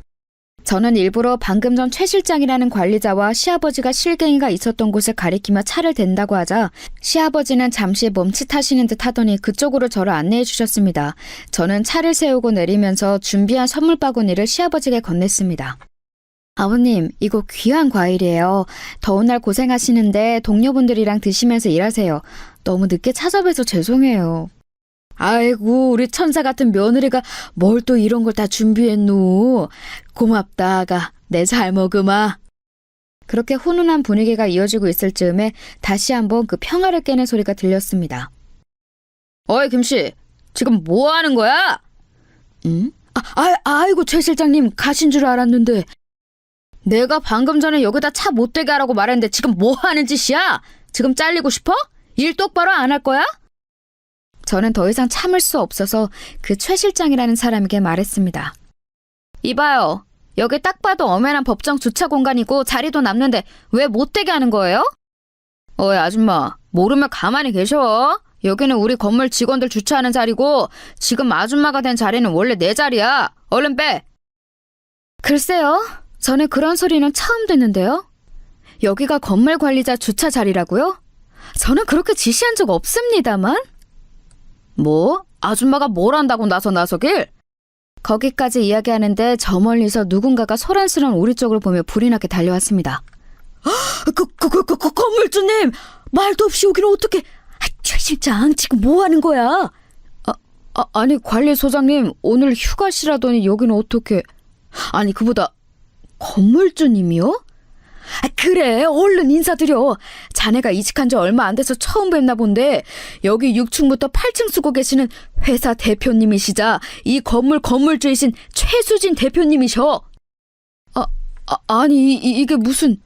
저는 일부러 방금 전 최 실장이라는 관리자와 시아버지가 실갱이가 있었던 곳을 가리키며 차를 댄다고 하자 시아버지는 잠시 멈칫하시는 듯 하더니 그쪽으로 저를 안내해 주셨습니다. 저는 차를 세우고 내리면서 준비한 선물 바구니를 시아버지에게 건넸습니다. 아버님, 이거 귀한 과일이에요. 더운 날 고생하시는데 동료분들이랑 드시면서 일하세요. 너무 늦게 찾아뵈서 죄송해요. 아이고, 우리 천사 같은 며느리가 뭘 또 이런 걸 다 준비했노. 고맙다, 아가. 내 잘 먹으마. 그렇게 훈훈한 분위기가 이어지고 있을 즈음에 다시 한번 그 평화를 깨는 소리가 들렸습니다. 어이, 김씨. 지금 뭐 하는 거야? 응? 아이고, 최 실장님 가신 줄 알았는데. 내가 방금 전에 여기다 차 못 대게 하라고 말했는데 지금 뭐 하는 짓이야? 지금 잘리고 싶어? 일 똑바로 안 할 거야? 저는 더 이상 참을 수 없어서 그 최 실장이라는 사람에게 말했습니다. 이봐요. 여기 딱 봐도 엄연한 법정 주차 공간이고 자리도 남는데 왜 못 대게 하는 거예요? 어이, 아줌마. 모르면 가만히 계셔. 여기는 우리 건물 직원들 주차하는 자리고 지금 아줌마가 된 자리는 원래 내 자리야. 얼른 빼. 글쎄요. 저는 그런 소리는 처음 듣는데요. 여기가 건물 관리자 주차 자리라고요? 저는 그렇게 지시한 적 없습니다만. 뭐? 아줌마가 뭘 한다고 나서길? 거기까지 이야기하는데 저 멀리서 누군가가 소란스러운 우리 쪽을 보며 불이 나게 달려왔습니다. 건물주님! 말도 없이 오기는 어떻게... 최 실장, 지금 뭐 하는 거야? 아니, 관리소장님, 오늘 휴가시라더니 여기는 어떻게... 아니, 그보다 건물주님이요? 그래, 얼른 인사드려. 자네가 이직한 지 얼마 안 돼서 처음 뵙나 본데 여기 6층부터 8층 쓰고 계시는 회사 대표님이시자 이 건물 건물주이신 최수진 대표님이셔. 아니 이게 무슨...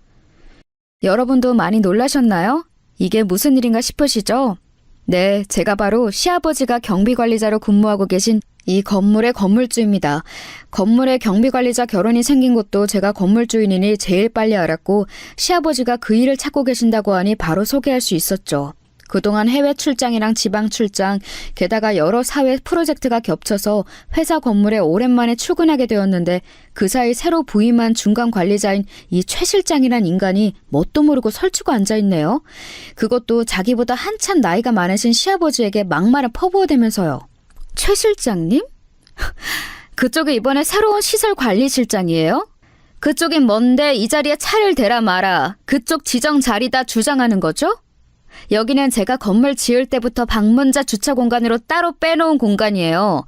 여러분도 많이 놀라셨나요? 이게 무슨 일인가 싶으시죠? 네, 제가 바로 시아버지가 경비관리자로 근무하고 계신 이 건물의 건물주입니다. 건물의 경비관리자 결혼이 생긴 것도 제가 건물주인이니 제일 빨리 알았고 시아버지가 그 일을 찾고 계신다고 하니 바로 소개할 수 있었죠. 그동안 해외 출장이랑 지방 출장, 게다가 여러 사회 프로젝트가 겹쳐서 회사 건물에 오랜만에 출근하게 되었는데 그 사이 새로 부임한 중간 관리자인 이 최 실장이란 인간이 뭣도 모르고 설치고 앉아있네요. 그것도 자기보다 한참 나이가 많으신 시아버지에게 막말을 퍼부어대면서요. 최 실장님? 그쪽이 이번에 새로운 시설관리실장이에요? 그쪽이 뭔데 이 자리에 차를 대라 마라. 그쪽 지정 자리다 주장하는 거죠? 여기는 제가 건물 지을 때부터 방문자 주차 공간으로 따로 빼놓은 공간이에요.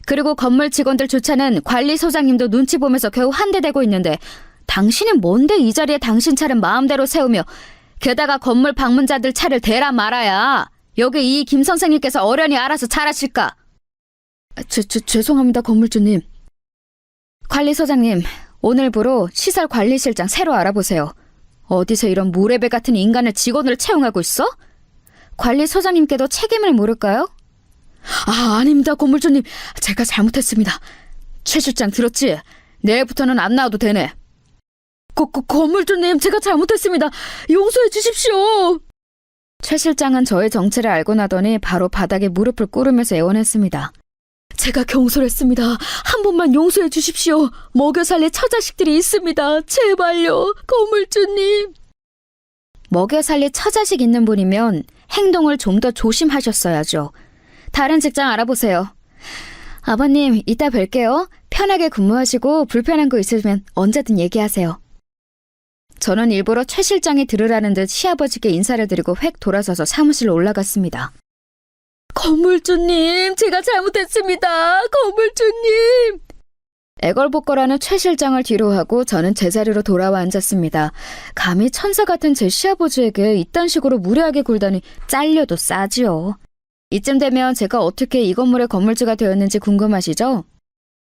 그리고 건물 직원들 주차는 관리소장님도 눈치 보면서 겨우 한 대 대고 있는데 당신이 뭔데 이 자리에 당신 차를 마음대로 세우며 게다가 건물 방문자들 차를 대라 말아야. 여기 이 김 선생님께서 어련히 알아서 잘하실까? 죄송합니다, 건물주님. 관리소장님, 오늘부로 시설관리실장 새로 알아보세요. 어디서 이런 무레배 같은 인간을 직원으로 채용하고 있어? 관리소장님께도 책임을 물을까요? 아닙니다, 건물주님. 제가 잘못했습니다. 최 실장 들었지? 내일부터는 안 나와도 되네. 건물주님, 제가 잘못했습니다. 용서해 주십시오. 최 실장은 저의 정체를 알고 나더니 바로 바닥에 무릎을 꿇으면서 애원했습니다. 제가 경솔했습니다. 한 번만 용서해 주십시오. 먹여 살릴 처자식들이 있습니다. 제발요, 건물주님. 먹여 살릴 처자식 있는 분이면 행동을 좀 더 조심하셨어야죠. 다른 직장 알아보세요. 아버님, 이따 뵐게요. 편하게 근무하시고 불편한 거 있으면 언제든 얘기하세요. 저는 일부러 최 실장이 들으라는 듯 시아버지께 인사를 드리고 획 돌아서서 사무실로 올라갔습니다. 건물주님, 제가 잘못했습니다. 건물주님. 애걸복걸하는 최 실장을 뒤로 하고 저는 제자리로 돌아와 앉았습니다. 감히 천사 같은 제 시아버지에게 이딴 식으로 무례하게 굴다니 잘려도 싸지요. 이쯤 되면 제가 어떻게 이 건물의 건물주가 되었는지 궁금하시죠?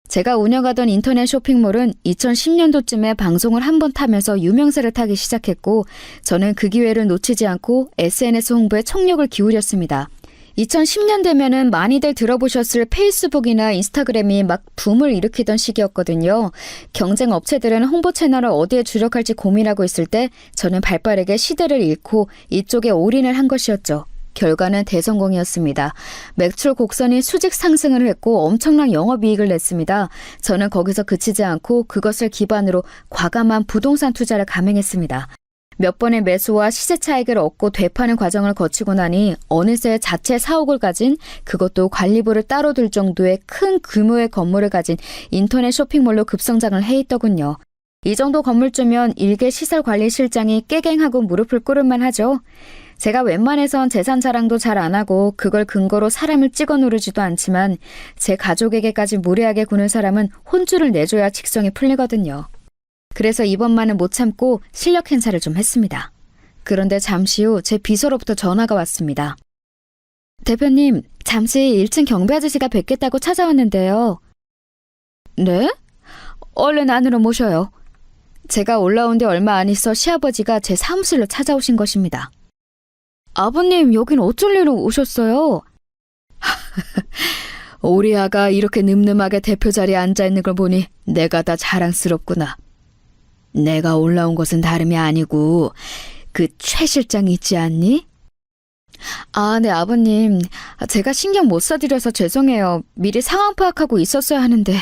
제가 운영하던 인터넷 쇼핑몰은 2010년도쯤에 방송을 한번 타면서 유명세를 타기 시작했고 저는 그 기회를 놓치지 않고 SNS 홍보에 총력을 기울였습니다. 2010년 되면은 많이들 들어보셨을 페이스북이나 인스타그램이 막 붐을 일으키던 시기였거든요. 경쟁 업체들은 홍보 채널을 어디에 주력할지 고민하고 있을 때 저는 발빠르게 시대를 잃고 이쪽에 올인을 한 것이었죠. 결과는 대성공이었습니다. 매출 곡선이 수직 상승을 했고 엄청난 영업이익을 냈습니다. 저는 거기서 그치지 않고 그것을 기반으로 과감한 부동산 투자를 감행했습니다. 몇 번의 매수와 시세 차익을 얻고 되파는 과정을 거치고 나니 어느새 자체 사옥을 가진, 그것도 관리부를 따로 둘 정도의 큰 규모의 건물을 가진 인터넷 쇼핑몰로 급성장을 해 있더군요. 이 정도 건물주면 일개 시설관리실장이 깨갱하고 무릎을 꿇을만 하죠. 제가 웬만해선 재산 자랑도 잘 안 하고 그걸 근거로 사람을 찍어 누르지도 않지만 제 가족에게까지 무례하게 구는 사람은 혼쭐을 내줘야 직성이 풀리거든요. 그래서 이번만은 못 참고 실력 행사를 좀 했습니다. 그런데 잠시 후 제 비서로부터 전화가 왔습니다. 대표님, 잠시 1층 경비 아저씨가 뵙겠다고 찾아왔는데요. 네? 얼른 안으로 모셔요. 제가 올라온 데 얼마 안 있어 시아버지가 제 사무실로 찾아오신 것입니다. 아버님, 여긴 어쩔 일로 오셨어요? 우리 아가 이렇게 늠름하게 대표 자리에 앉아있는 걸 보니 내가 다 자랑스럽구나. 내가 올라온 것은 다름이 아니고 그 최 실장 있지 않니? 아, 네, 아버님. 제가 신경 못 써드려서 죄송해요. 미리 상황 파악하고 있었어야 하는데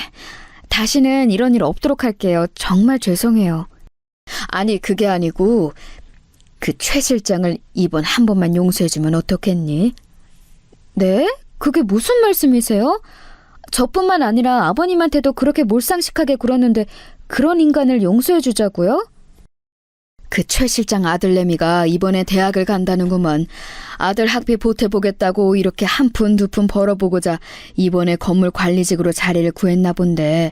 다시는 이런 일 없도록 할게요. 정말 죄송해요. 아니, 그게 아니고 그 최 실장을 이번 한 번만 용서해주면 어떻겠니? 네? 그게 무슨 말씀이세요? 저뿐만 아니라 아버님한테도 그렇게 몰상식하게 굴었는데 그런 인간을 용서해주자고요? 그 최 실장 아들내미가 이번에 대학을 간다는구먼. 아들 학비 보태보겠다고 이렇게 한 푼 두 푼 벌어보고자 이번에 건물 관리직으로 자리를 구했나 본데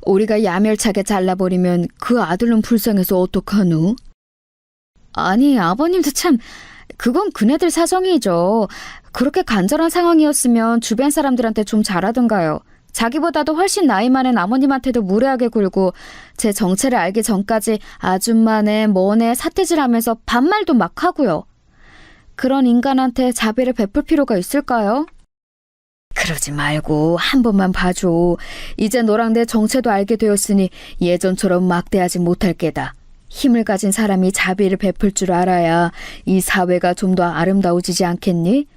우리가 야멸차게 잘라버리면 그 아들은 불쌍해서 어떡하누? 아니, 아버님도 참, 그건 그네들 사정이죠. 그렇게 간절한 상황이었으면 주변 사람들한테 좀 잘하던가요. 자기보다도 훨씬 나이 많은 아버님한테도 무례하게 굴고 제 정체를 알기 전까지 아줌마네 뭐네 사태질하면서 반말도 막 하고요. 그런 인간한테 자비를 베풀 필요가 있을까요? 그러지 말고 한 번만 봐줘. 이제 너랑 내 정체도 알게 되었으니 예전처럼 막대하지 못할 게다. 힘을 가진 사람이 자비를 베풀 줄 알아야 이 사회가 좀 더 아름다워지지 않겠니?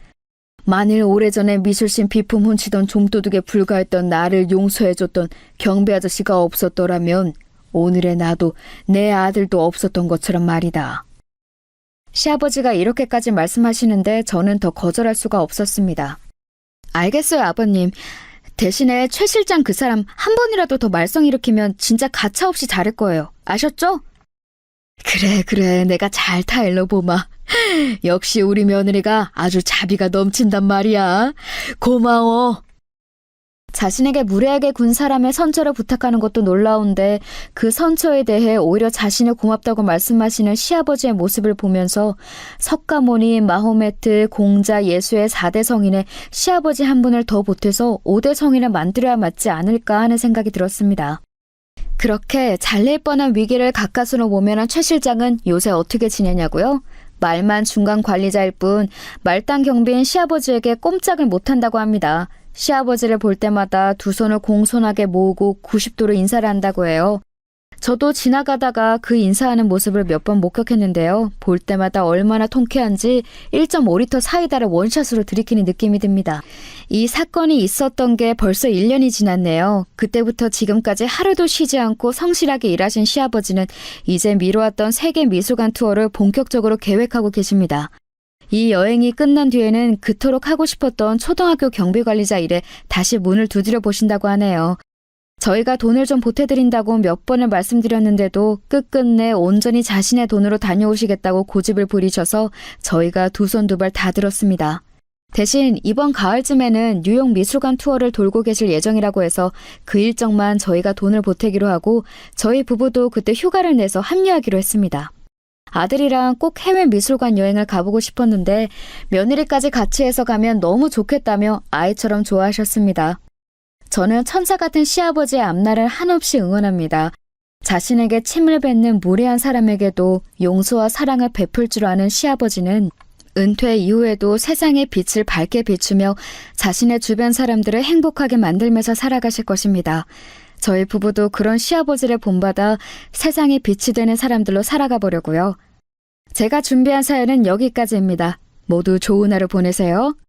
만일 오래전에 미술신 비품 훔치던 좀도둑에 불과했던 나를 용서해줬던 경비 아저씨가 없었더라면 오늘의 나도 내 아들도 없었던 것처럼 말이다. 시아버지가 이렇게까지 말씀하시는데 저는 더 거절할 수가 없었습니다. 알겠어요, 아버님. 대신에 최 실장 그 사람 한 번이라도 더 말썽 일으키면 진짜 가차없이 자를 거예요. 아셨죠? 그래, 내가 잘 타일러 보마. 역시 우리 며느리가 아주 자비가 넘친단 말이야. 고마워. 자신에게 무례하게 군 사람의 선처를 부탁하는 것도 놀라운데 그 선처에 대해 오히려 자신을 고맙다고 말씀하시는 시아버지의 모습을 보면서 석가모니, 마호메트, 공자, 예수의 4대 성인에 시아버지 한 분을 더 보태서 5대 성인을 만들어야 맞지 않을까 하는 생각이 들었습니다. 그렇게 잘릴 뻔한 위기를 가까스로 모면한 최 실장은 요새 어떻게 지내냐고요? 말만 중간 관리자일 뿐 말단 경비인 시아버지에게 꼼짝을 못한다고 합니다. 시아버지를 볼 때마다 두 손을 공손하게 모으고 90도로 인사를 한다고 해요. 저도 지나가다가 그 인사하는 모습을 몇 번 목격했는데요. 볼 때마다 얼마나 통쾌한지 1.5리터 사이다를 원샷으로 들이키는 느낌이 듭니다. 이 사건이 있었던 게 벌써 1년이 지났네요. 그때부터 지금까지 하루도 쉬지 않고 성실하게 일하신 시아버지는 이제 미뤄왔던 세계 미술관 투어를 본격적으로 계획하고 계십니다. 이 여행이 끝난 뒤에는 그토록 하고 싶었던 초등학교 경비관리자 일에 다시 문을 두드려 보신다고 하네요. 저희가 돈을 좀 보태드린다고 몇 번을 말씀드렸는데도 끝끝내 온전히 자신의 돈으로 다녀오시겠다고 고집을 부리셔서 저희가 두 손 두 발 다 들었습니다. 대신 이번 가을쯤에는 뉴욕 미술관 투어를 돌고 계실 예정이라고 해서 그 일정만 저희가 돈을 보태기로 하고 저희 부부도 그때 휴가를 내서 합류하기로 했습니다. 아들이랑 꼭 해외 미술관 여행을 가보고 싶었는데 며느리까지 같이 해서 가면 너무 좋겠다며 아이처럼 좋아하셨습니다. 저는 천사 같은 시아버지의 앞날을 한없이 응원합니다. 자신에게 침을 뱉는 무례한 사람에게도 용서와 사랑을 베풀 줄 아는 시아버지는 은퇴 이후에도 세상의 빛을 밝게 비추며 자신의 주변 사람들을 행복하게 만들면서 살아가실 것입니다. 저희 부부도 그런 시아버지를 본받아 세상의 빛이 되는 사람들로 살아가 보려고요. 제가 준비한 사연은 여기까지입니다. 모두 좋은 하루 보내세요.